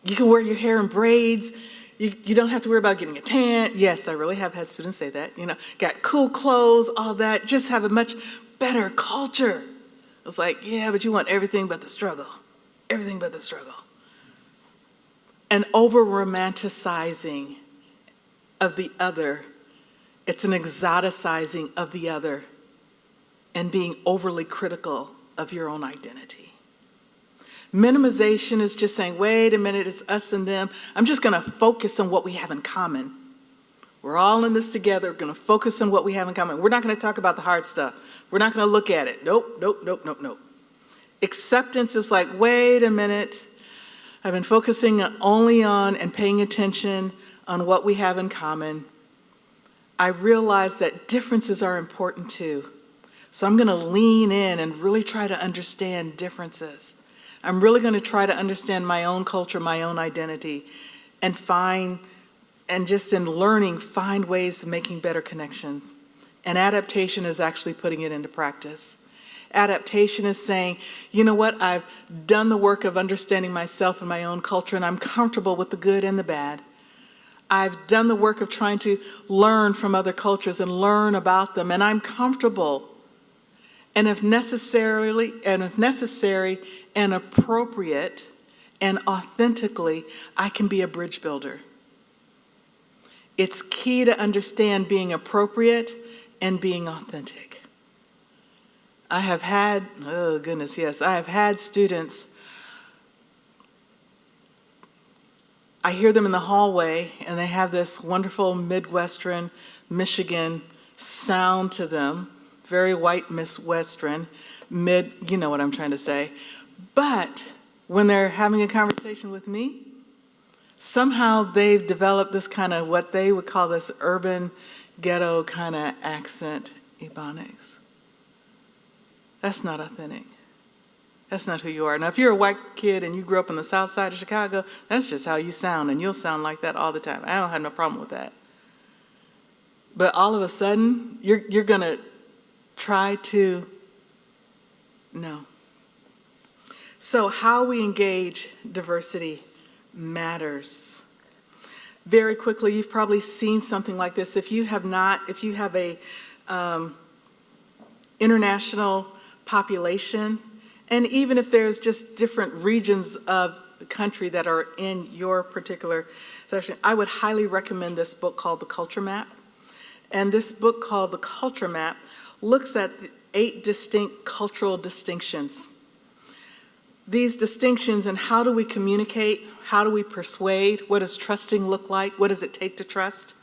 You can wear your hair in braids. You don't have to worry about getting a tan. Yes, I really have had students say that. Got cool clothes, all that. Just have a much better culture. It's like, yeah, but you want everything but the struggle. Everything but the struggle. An over-romanticizing of the other. It's an exoticizing of the other and being overly critical of your own identity. Minimization is just saying, wait a minute, it's us and them. I'm just going to focus on what we have in common. We're all in this together. We're going to focus on what we have in common. We're not going to talk about the hard stuff. We're not going to look at it. Nope. Acceptance is like, wait a minute. I've been focusing only on and paying attention on what we have in common. I realize that differences are important too. So I'm going to lean in and really try to understand differences. I'm really going to try to understand my own culture, my own identity, and just in learning, find ways of making better connections. And adaptation is actually putting it into practice. Adaptation is saying, you know what, I've done the work of understanding myself and my own culture, and I'm comfortable with the good and the bad. I've done the work of trying to learn from other cultures and learn about them, and I'm comfortable. And if necessary and appropriate and authentically, I can be a bridge builder. It's key to understand being appropriate and being authentic. I have had students, I hear them in the hallway and they have this wonderful Midwestern, Michigan sound to them, very white Midwestern, you know what I'm trying to say. But when they're having a conversation with me, somehow they've developed this kind of what they would call this urban ghetto kind of accent, Ebonics. That's not authentic. That's not who you are. Now, if you're a white kid and you grew up on the south side of Chicago, that's just how you sound, and you'll sound like that all the time. I don't have no problem with that. But all of a sudden, you're going to try to, no. So how we engage diversity matters. Very quickly, you've probably seen something like this. If you have a international population, and even if there's just different regions of the country that are in your particular section, I would highly recommend this book called The Culture Map. And this book called The Culture Map looks at 8 distinct cultural distinctions. These distinctions and how do we communicate, how do we persuade, what does trusting look like, what does it take to trust,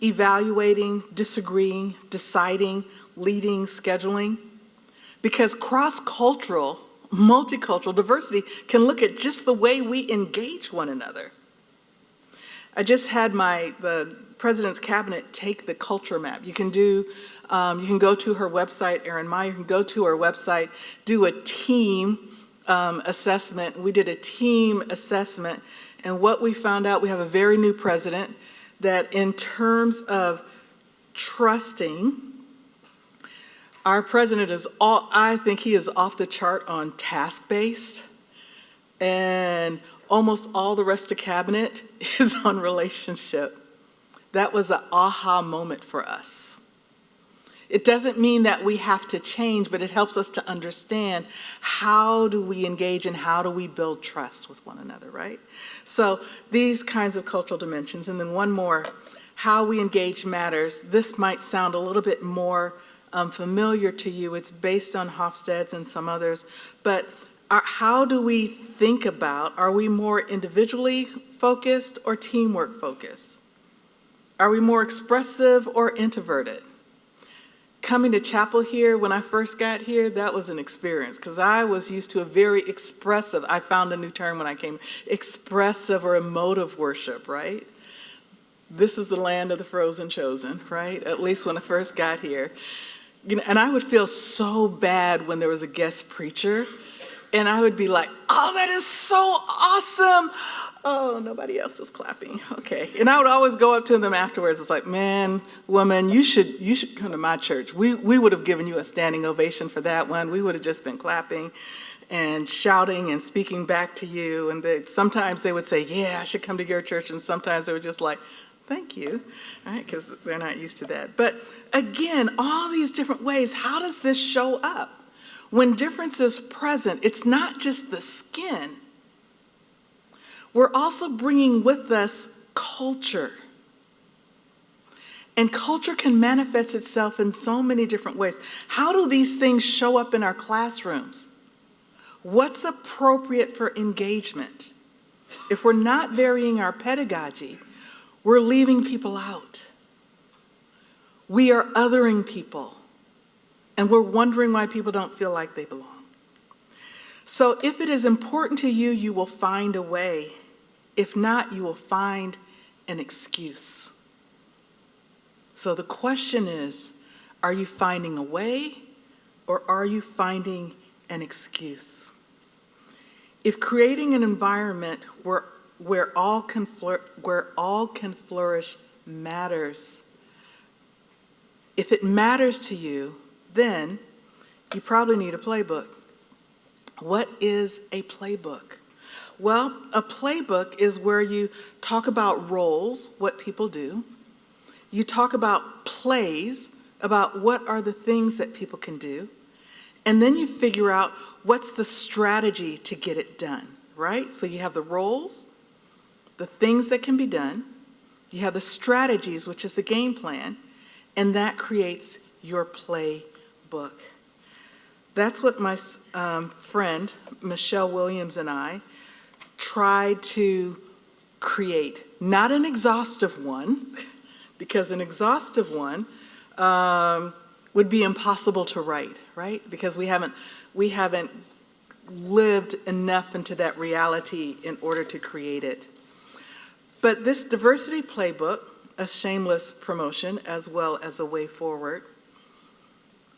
evaluating, disagreeing, deciding, leading, scheduling. Because cross-cultural, multicultural diversity can look at just the way we engage one another. I just had the President's Cabinet take the culture map. You can go to her website, Erin Meyer, you can go to her website, do a team assessment. We did a team assessment, and what we found out, we have a very new president, that in terms of trusting, our president I think he is off the chart on task-based, and almost all the rest of cabinet is on relationship. That was an aha moment for us. It doesn't mean that we have to change, but it helps us to understand how do we engage and how do we build trust with one another, right? So these kinds of cultural dimensions. And then one more, how we engage matters. This might sound a little bit more familiar to you. It's based on Hofstede's and some others. But how do we think about, are we more individually focused or teamwork focused? Are we more expressive or introverted? Coming to chapel here, when I first got here, that was an experience because I was used to a very expressive, I found a new term when I came, expressive or emotive worship, right? This is the land of the frozen chosen, right? At least when I first got here. And I would feel so bad when there was a guest preacher, and I would be like, oh, that is so awesome. Oh, nobody else is clapping. Okay. And I would always go up to them afterwards. It's like, man, woman, you should come to my church. We would have given you a standing ovation for that one. We would have just been clapping and shouting and speaking back to you. And sometimes they would say, yeah, I should come to your church. And sometimes they were just like, thank you, right? Because they're not used to that. But again, all these different ways, how does this show up? When difference is present, it's not just the skin. We're also bringing with us culture. And culture can manifest itself in so many different ways. How do these things show up in our classrooms? What's appropriate for engagement? If we're not varying our pedagogy, we're leaving people out. We are othering people. And we're wondering why people don't feel like they belong. So if it is important to you, you will find a way. If not, you will find an excuse. So the question is, are you finding a way or are you finding an excuse? If creating an environment where all can flourish matters, if it matters to you, then you probably need a playbook. What is a playbook? Well, a playbook is where you talk about roles, what people do. You talk about plays, about what are the things that people can do. And then you figure out what's the strategy to get it done, right? So you have the roles, the things that can be done. You have the strategies, which is the game plan, and that creates your playbook. That's what my friend, Michelle Williams, and I tried to create. Not an exhaustive one, because an exhaustive one would be impossible to write, right? Because we haven't lived enough into that reality in order to create it. But this diversity playbook, a shameless promotion as well as a way forward.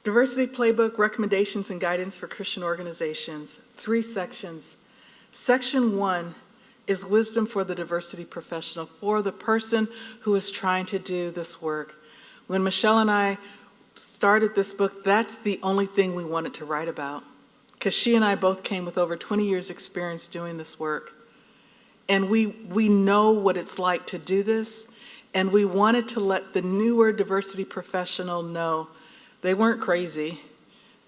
Diversity Playbook, Recommendations and Guidance for Christian Organizations, 3 sections. Section 1 is wisdom for the diversity professional, for the person who is trying to do this work. When Michelle and I started this book, that's the only thing we wanted to write about, because she and I both came with over 20 years experience doing this work. And we know what it's like to do this, and we wanted to let the newer diversity professional know they weren't crazy.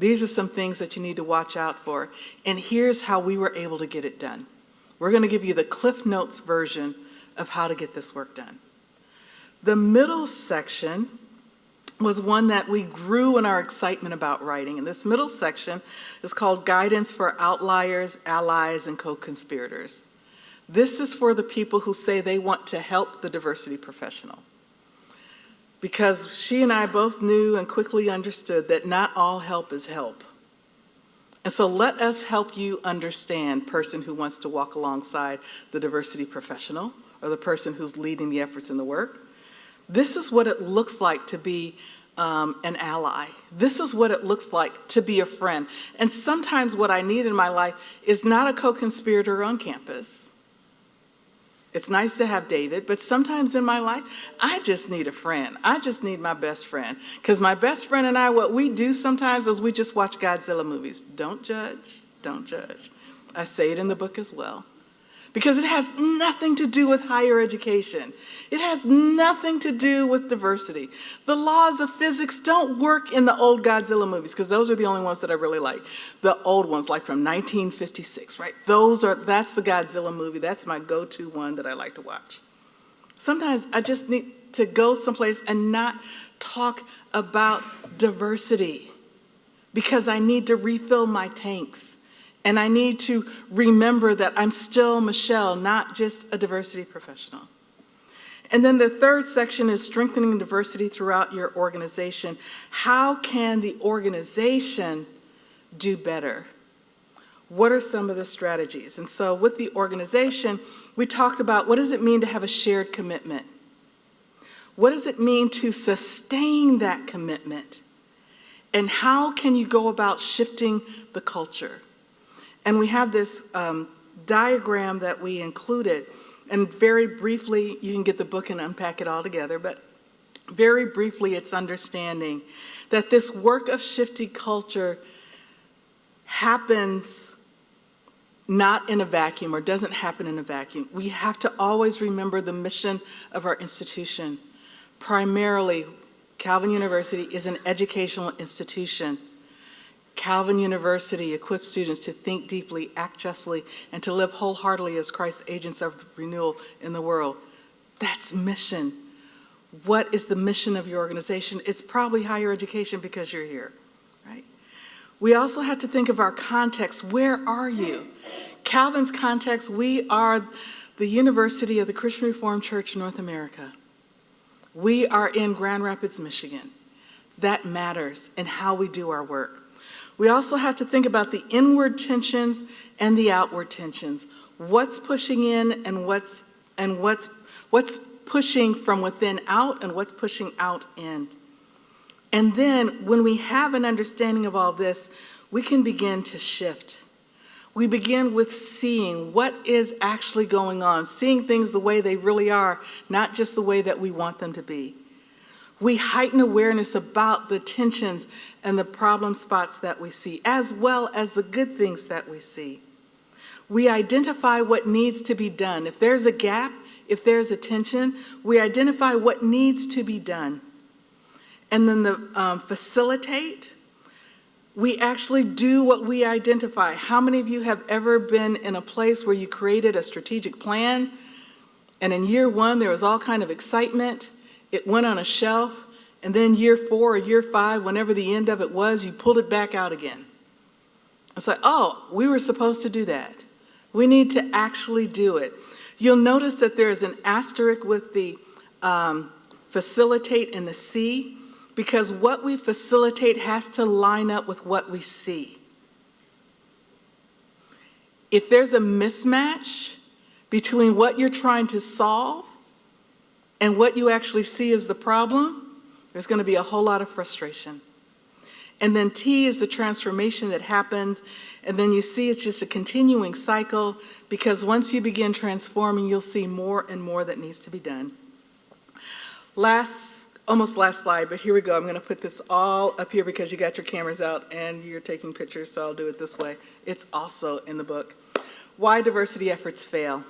These are some things that you need to watch out for. And here's how we were able to get it done. We're going to give you the Cliff Notes version of how to get this work done. The middle section was one that we grew in our excitement about writing. And this middle section is called Guidance for Outliers, Allies, and Co-Conspirators. This is for the people who say they want to help the diversity professional. Because she and I both knew and quickly understood that not all help is help. And so let us help you understand, person who wants to walk alongside the diversity professional or the person who's leading the efforts in the work. This is what it looks like to be an ally. This is what it looks like to be a friend. And sometimes what I need in my life is not a co-conspirator on campus. It's nice to have David, but sometimes in my life, I just need a friend. I just need my best friend. Because my best friend and I, what we do sometimes is we just watch Godzilla movies. Don't judge, don't judge. I say it in the book as well. Because it has nothing to do with higher education. It has nothing to do with diversity. The laws of physics don't work in the old Godzilla movies, because those are the only ones that I really like. The old ones, like from 1956, right? That's the Godzilla movie. That's my go-to one that I like to watch. Sometimes I just need to go someplace and not talk about diversity, because I need to refill my tanks. And I need to remember that I'm still Michelle, not just a diversity professional. And then the third section is strengthening diversity throughout your organization. How can the organization do better? What are some of the strategies? And so with the organization, we talked about what does it mean to have a shared commitment? What does it mean to sustain that commitment? And how can you go about shifting the culture? And we have this diagram that we included, and very briefly, you can get the book and unpack it all together, but very briefly, it's understanding that this work of shifting culture happens not in a vacuum, or doesn't happen in a vacuum. We have to always remember the mission of our institution. Primarily, Calvin University is an educational institution. Calvin University equips students to think deeply, act justly, and to live wholeheartedly as Christ's agents of renewal in the world. That's mission. What is the mission of your organization? It's probably higher education, because you're here, right? We also have to think of our context. Where are you? Calvin's context, we are the University of the Christian Reformed Church North America. We are in Grand Rapids, Michigan. That matters in how we do our work. We also have to think about the inward tensions and the outward tensions. What's pushing in and what's pushing from within out, and what's pushing out in. And then when we have an understanding of all this, we can begin to shift. We begin with seeing what is actually going on, seeing things the way they really are, not just the way that we want them to be. We heighten awareness about the tensions and the problem spots that we see, as well as the good things that we see. We identify what needs to be done. If there's a gap, if there's a tension, we identify what needs to be done. And then the facilitate, we actually do what we identify. How many of you have ever been in a place where you created a strategic plan, and in year one there was all kind of excitement, it went on a shelf, and then year 4 or year 5, whenever the end of it was, you pulled it back out again. It's like, oh, we were supposed to do that. We need to actually do it. You'll notice that there's an asterisk with the facilitate and the see, because what we facilitate has to line up with what we see. If there's a mismatch between what you're trying to solve and what you actually see as the problem, there's going to be a whole lot of frustration. And then T is the transformation that happens, and then you see it's just a continuing cycle, because once you begin transforming, you'll see more and more that needs to be done. Almost last slide, but here we go. I'm going to put this all up here because you got your cameras out and you're taking pictures, so I'll do it this way. It's also in the book. Why diversity efforts fail.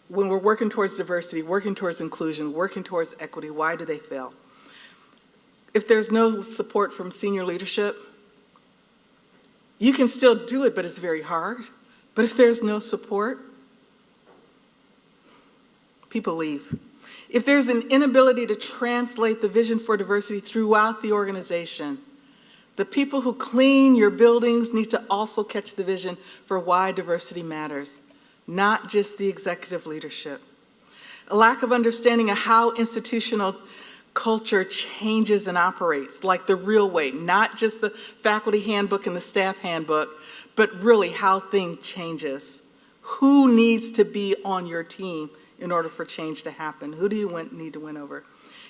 When we're working towards diversity, working towards inclusion, working towards equity, why do they fail? If there's no support from senior leadership, you can still do it, but it's very hard. But if there's no support, people leave. If there's an inability to translate the vision for diversity throughout the organization, the people who clean your buildings need to also catch the vision for why diversity matters, not just the executive leadership. A lack of understanding of how institutional culture changes and operates, like the real way, not just the faculty handbook and the staff handbook, but really how things changes. Who needs to be on your team in order for change to happen? Who do you need to win over?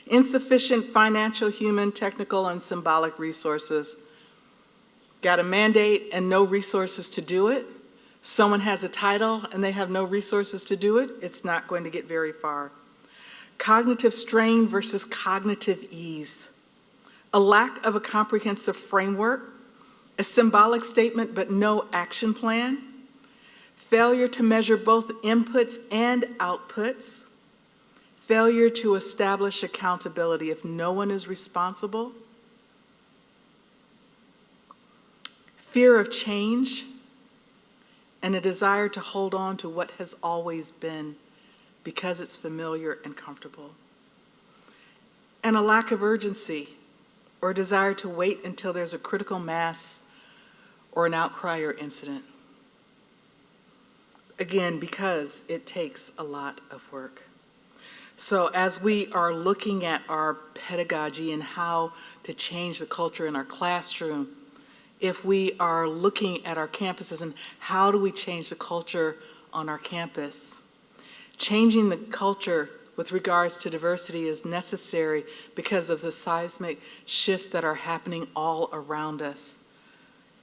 Insufficient financial, human, technical, and symbolic resources. Got a mandate and no resources to do it. Someone has a title and they have no resources to do it. It's not going to get very far. Cognitive strain versus cognitive ease. A lack of a comprehensive framework, a symbolic statement but no action plan. Failure to measure both inputs and outputs. Failure to establish accountability if no one is responsible. Fear of change and a desire to hold on to what has always been because it's familiar and comfortable. And a lack of urgency or desire to wait until there's a critical mass or an outcry or incident. Again, because it takes a lot of work. So as we are looking at our pedagogy and how to change the culture in our classroom, if we are looking at our campuses and how do we change the culture on our campus, changing the culture with regards to diversity is necessary because of the seismic shifts that are happening all around us.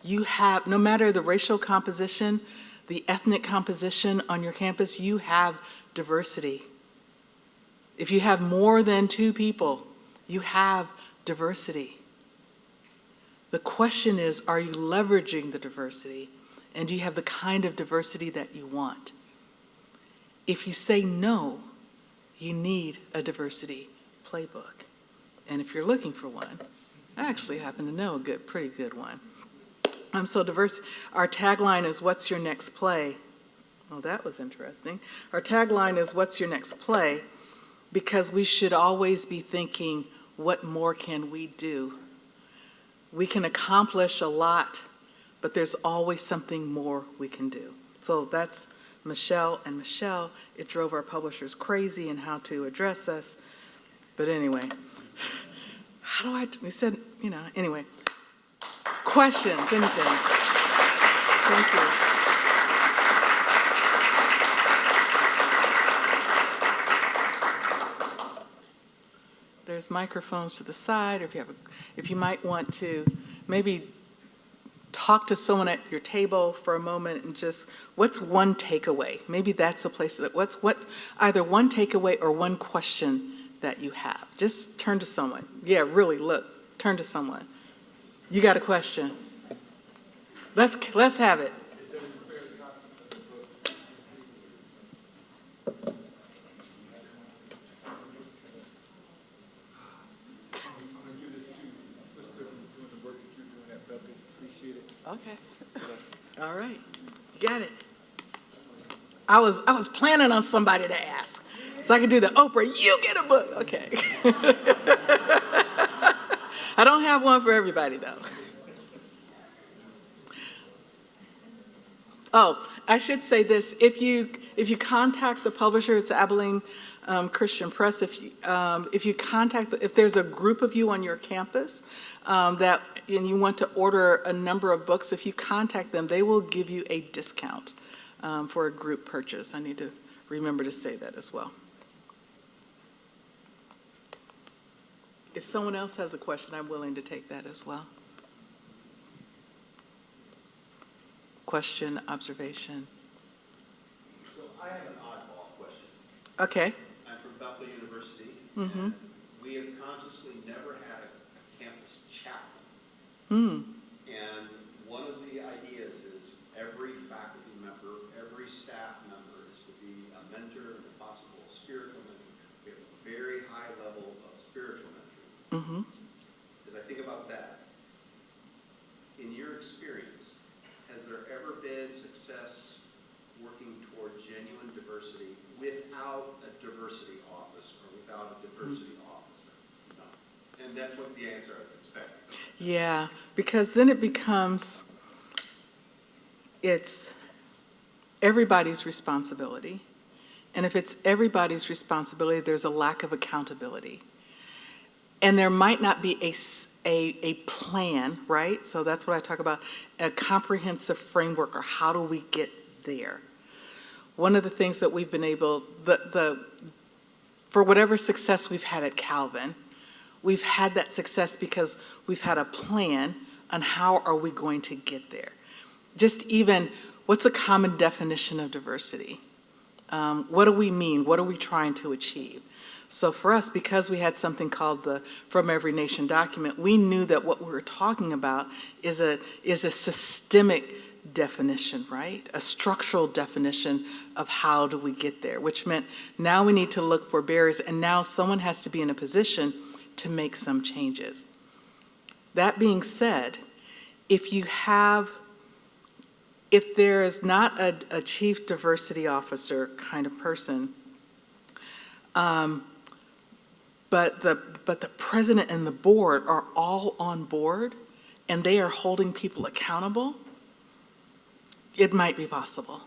You have, no matter the racial composition, the ethnic composition on your campus, you have diversity. If you have more than 2 people, you have diversity. The question is, are you leveraging the diversity? And do you have the kind of diversity that you want? If you say no, you need a diversity playbook. And if you're looking for one, I actually happen to know a pretty good one. So our tagline is, what's your next play? Oh, that was interesting. Our tagline is, what's your next play? Because we should always be thinking, what more can we do? We can accomplish a lot, but there's always something more we can do. So that's Michelle and Michelle. It drove our publishers crazy in how to address us. But anyway, we said, anyway. Questions, anything? Thank you. There's microphones to the side, or if you might want to maybe talk to someone at your table for a moment and just, what's one takeaway? Maybe that's the place that, either one takeaway or one question that you have. Just turn to someone. Yeah, really, look, turn to someone. You got a question? Let's have it. Okay. All right. You got it. I was planning on somebody to ask, so I could do the Oprah. You get a book. Okay. I don't have one for everybody though. Oh, I should say this: if you contact the publisher, it's Abilene Christian Press. If there's a group of you on your campus and you want to order a number of books, if you contact them, they will give you a discount for a group purchase. I need to remember to say that as well. If someone else has a question, I'm willing to take that as well. Question, observation. So I have an oddball question. Okay. I'm from Buffalo University. Mm-hmm. And we have consciously never had a campus chaplain. Mm. And one of the ideas is every faculty member, every staff member is to be a mentor and if possible a spiritual mentor. We have a very high level of spiritual mentoring. Mm-hmm. As I think about that, in your experience, has there ever been success working toward genuine diversity without a diversity office office or without a diversity officer? No. And that's what the answer I was expecting. Yeah, because then it becomes, it's everybody's responsibility. And if it's everybody's responsibility, there's a lack of accountability. And there might not be a plan, right? So that's what I talk about, a comprehensive framework, or how do we get there? One of the things that we've been able, for whatever success we've had at Calvin, we've had that success because we've had a plan on how are we going to get there. Just even, what's a common definition of diversity? What do we mean? What are we trying to achieve? So for us, because we had something called the From Every Nation document, we knew that what we were talking about is a systemic definition, right? A structural definition of how do we get there, which meant now we need to look for barriers, and now someone has to be in a position to make some changes. That being said, if there is not a chief diversity officer kind of person, but the president and the board are all on board and they are holding people accountable, it might be possible.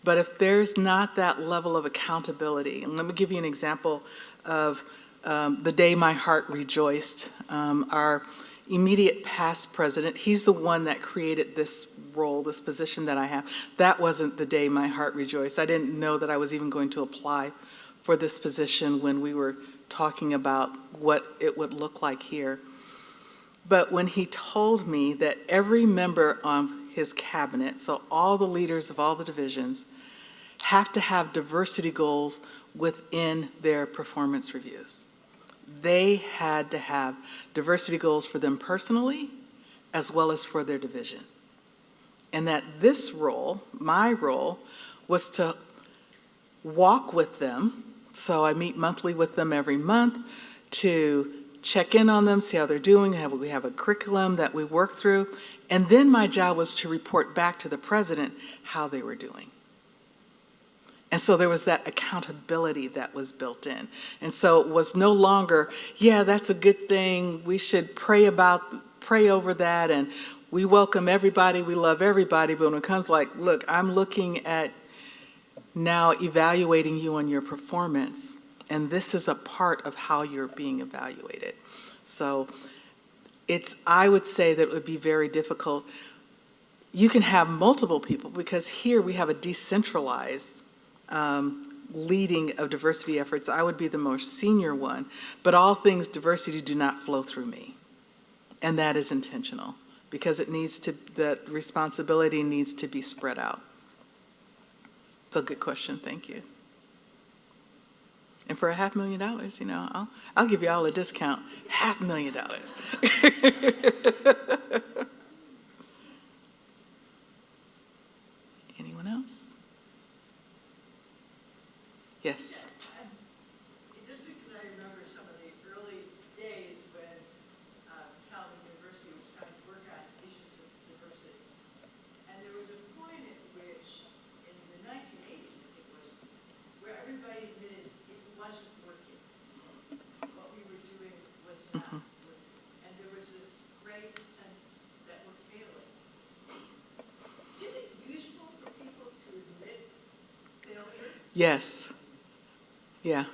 But if there's not that level of accountability, and let me give you an example of the day my heart rejoiced. Our immediate past president, he's the one that created this role, this position that I have. That wasn't the day my heart rejoiced. I didn't know that I was even going to apply for this position when we were talking about what it would look like here. But when he told me that every member of his cabinet, so all the leaders of all the divisions, have to have diversity goals within their performance reviews. They had to have diversity goals for them personally, as well as for their division. And that this role, my role, was to walk with them. So I meet monthly with them every month to check in on them, see how they're doing. We have a curriculum that we work through. And then my job was to report back to the president how they were doing. And so there was that accountability that was built in. And so it was no longer, yeah, that's a good thing, we should pray over that, and we welcome everybody, we love everybody, but when it comes like, look, I'm looking at now evaluating you on your performance, and this is a part of how you're being evaluated. So I would say that it would be very difficult. You can have multiple people, because here we have a decentralized leading of diversity efforts. I would be the most senior one, but all things diversity do not flow through me. And that is intentional, because that responsibility needs to be spread out. It's a good question, thank you. And for $500,000, you know, I'll give you all a discount, $500,000. Anyone else? Yes. Just because I remember some of the early days when Calvin University was trying to work on issues of diversity. And there was a point at which, in the 1980s, I think it was, where everybody admitted it wasn't working. What we were doing was not working. And there was this great sense that we're failing. Is it useful for people to admit failure? Yes. Yeah.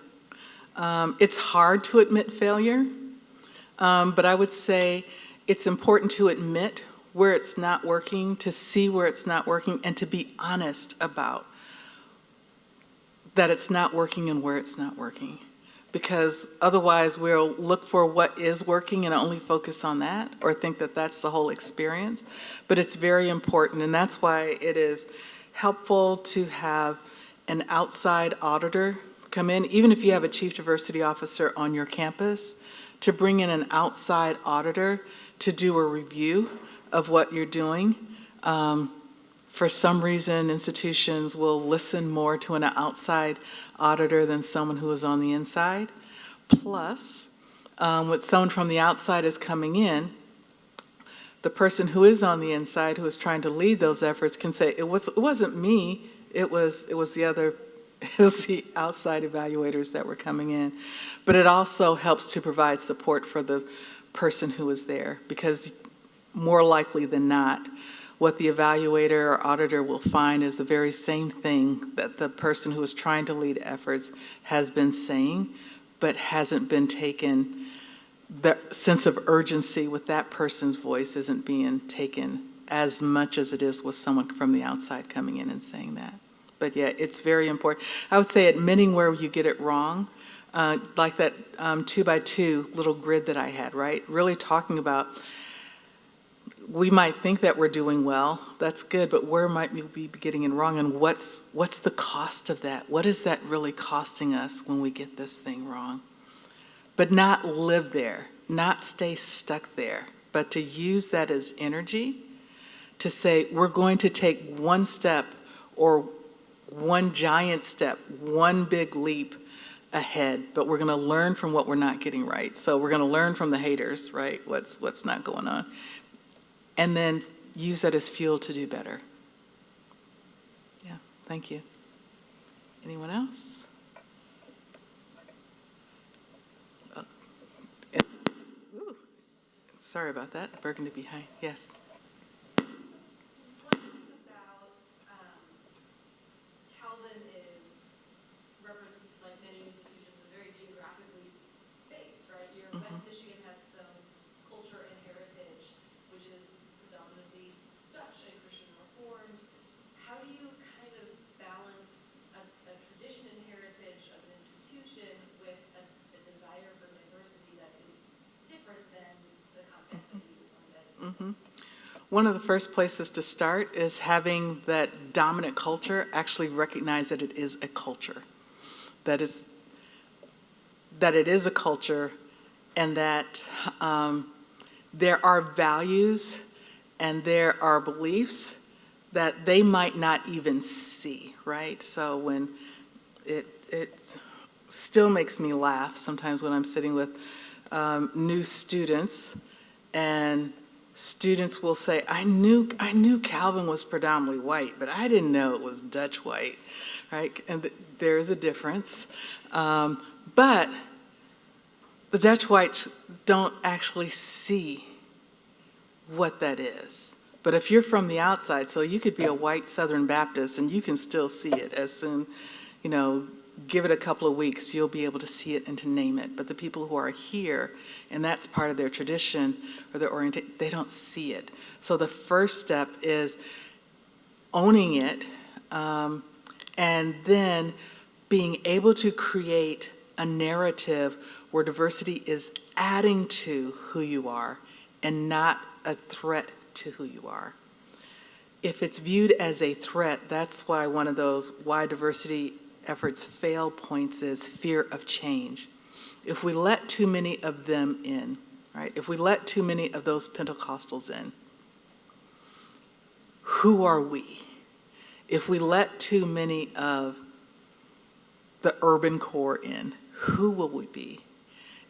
It's hard to admit failure, but I would say it's important to admit where it's not working, to see where it's not working, and to be honest about that it's not working and where it's not working. Because otherwise we'll look for what is working and only focus on that, or think that that's the whole experience. But it's very important, and that's why it is helpful to have an outside auditor come in, even if you have a chief diversity officer on your campus, to bring in an outside auditor to do a review of what you're doing. For some reason, institutions will listen more to an outside auditor than someone who is on the inside. Plus, when someone from the outside is coming in, the person who is on the inside, who is trying to lead those efforts, can say, it wasn't me, it was the other It was the outside evaluators that were coming in. But it also helps to provide support for the person who was there, because more likely than not, what the evaluator or auditor will find is the very same thing that the person who is trying to lead efforts has been saying, but hasn't been taken. The sense of urgency with that person's voice isn't being taken as much as it is with someone from the outside coming in and saying that. But yeah, it's very important. I would say admitting where you get it wrong, like that 2x2 little grid that I had, right? Really talking about, we might think that we're doing well, that's good, but where might we be getting it wrong, and what's the cost of that? What is that really costing us when we get this thing wrong? But not live there, not stay stuck there, but to use that as energy to say, we're going to take one step or one giant step, one big leap ahead, but we're going to learn from what we're not getting right. So we're going to learn from the haters, right? What's not going on. And then use that as fuel to do better. Yeah, thank you. Anyone else? Ooh, sorry about that. Burgundy behind. Yes. What about Calvin is, like many institutions, is very geographically based, right? West Michigan has its own culture and heritage, which is predominantly Dutch and Christian Reformed. How do you kind of balance a tradition and heritage of an institution with a desire for diversity that is different than the context that you embed? One of the first places to start is having that dominant culture actually recognize that it is a culture. That it is a culture, and that there are values and there are beliefs that they might not even see, right? So when it still makes me laugh sometimes when I'm sitting with new students, and students will say, I knew Calvin was predominantly white, but I didn't know it was Dutch white, right? And there is a difference. But the Dutch whites don't actually see what that is. But if you're from the outside, so you could be a white Southern Baptist and you can still see it as soon, give it a couple of weeks, you'll be able to see it and to name it. But the people who are here, and that's part of their tradition or their orientation, they don't see it. So the first step is owning it, and then being able to create a narrative where diversity is adding to who you are and not a threat to who you are. If it's viewed as a threat, that's why one of those why diversity efforts fail points is fear of change. If we let too many of them in, right? If we let too many of those Pentecostals in, who are we? If we let too many of the urban core in, who will we be?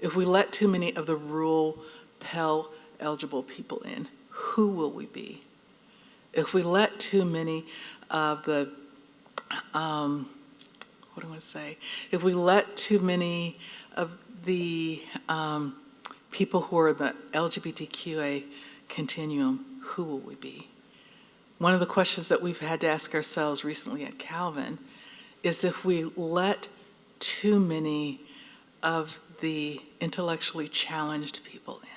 If we let too many of the rural, Pell eligible people in, who will we be? If we let too many of the, if we let too many of the people who are the LGBTQA continuum, who will we be? One of the questions that we've had to ask ourselves recently at Calvin is if we let too many of the intellectually challenged people in,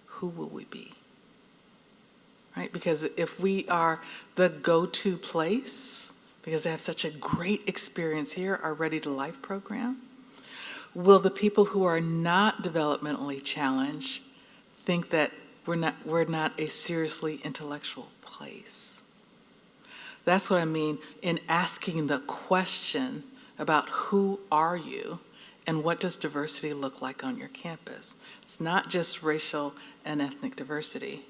who will we be? Right? Because if we are the go-to place, because they have such a great experience here, our Ready to Life program, will the people who are not developmentally challenged think that we're not a seriously intellectual place? That's what I mean in asking the question about who are you and what does diversity look like on your campus. It's not just racial and ethnic diversity.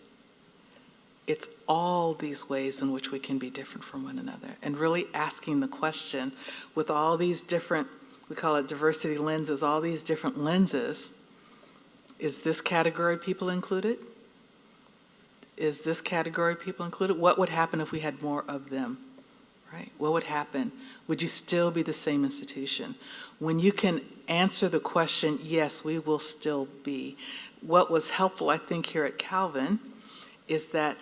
It's all these ways in which we can be different from one another, and really asking the question with all these different, we call it diversity lenses, all these different lenses. Is this category of people included? Is this category of people included? What would happen if we had more of them, right? What would happen? Would you still be the same institution? When you can answer the question, yes, we will still be. What was helpful, I think, here at Calvin is that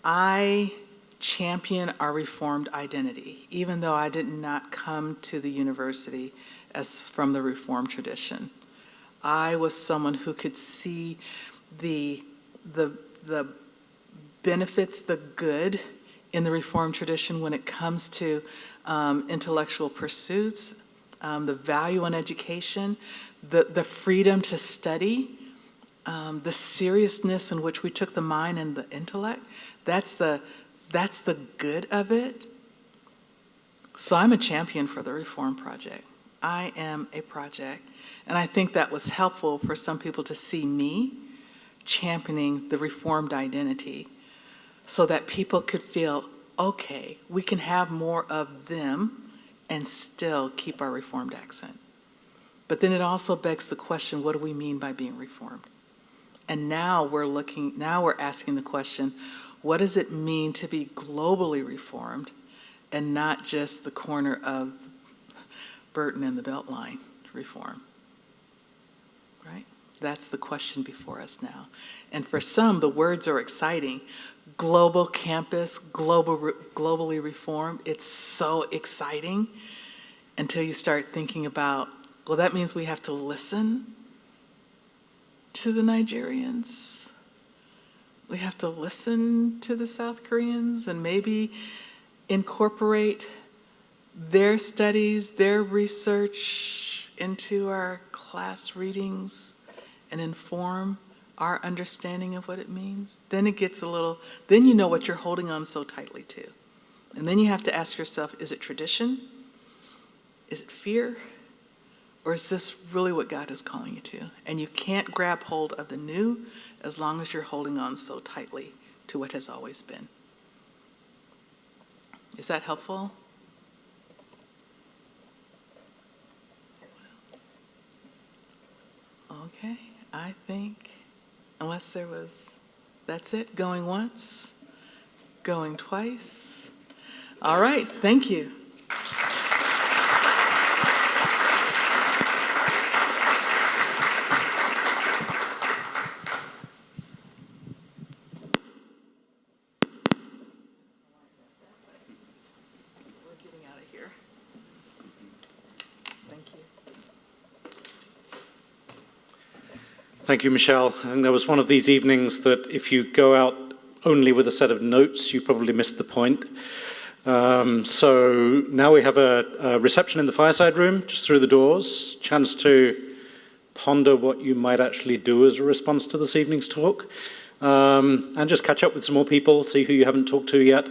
I champion our Reformed identity, even though I did not come to the university as from the Reformed tradition. I was someone who could see the benefits, the good in the Reformed tradition when it comes to intellectual pursuits, the value in education, the freedom to study, the seriousness in which we took the mind and the intellect. That's the good of it. So I'm a champion for the Reform Project. I am a project. And I think that was helpful for some people to see me championing the Reformed identity so that people could feel, okay, we can have more of them and still keep our Reformed accent. But then it also begs the question, what do we mean by being Reformed? And now we're asking the question, what does it mean to be globally Reformed and not just the corner of Burton and the Beltline Reform? Right? That's the question before us now. And for some, the words are exciting. Global campus, globally reformed. It's so exciting until you start thinking about, well, that means we have to listen to the Nigerians. We have to listen to the South Koreans and maybe incorporate their studies, their research into our class readings and inform our understanding of what it means. Then it gets then you know what you're holding on so tightly to. And then you have to ask yourself, is it tradition? Is it fear? Or is this really what God is calling you to? And you can't grab hold of the new as long as you're holding on so tightly to what has always been. Is that helpful? Okay, I think, unless that's it, going once, going twice. All right, thank you. We're getting out of here. Thank you. Thank you, Michelle. I think that was one of these evenings that if you go out only with a set of notes, you probably missed the point. So now we have a reception in the fireside room, just through the doors, chance to ponder what you might actually do as a response to this evening's talk, and just catch up with some more people, see who you haven't talked to yet,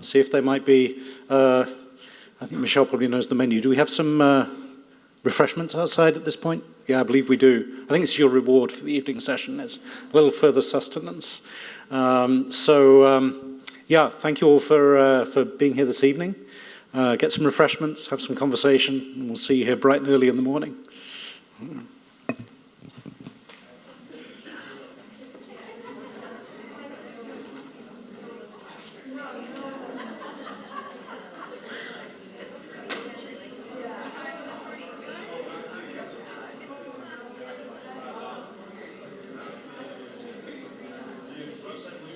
see if they might be, I think Michelle probably knows the menu. Do we have some refreshments outside at this point? Yeah, I believe we do. I think it's your reward for the evening session, is a little further sustenance. Yeah, thank you all for being here this evening. Get some refreshments, have some conversation, and we'll see you here bright and early in the morning. Website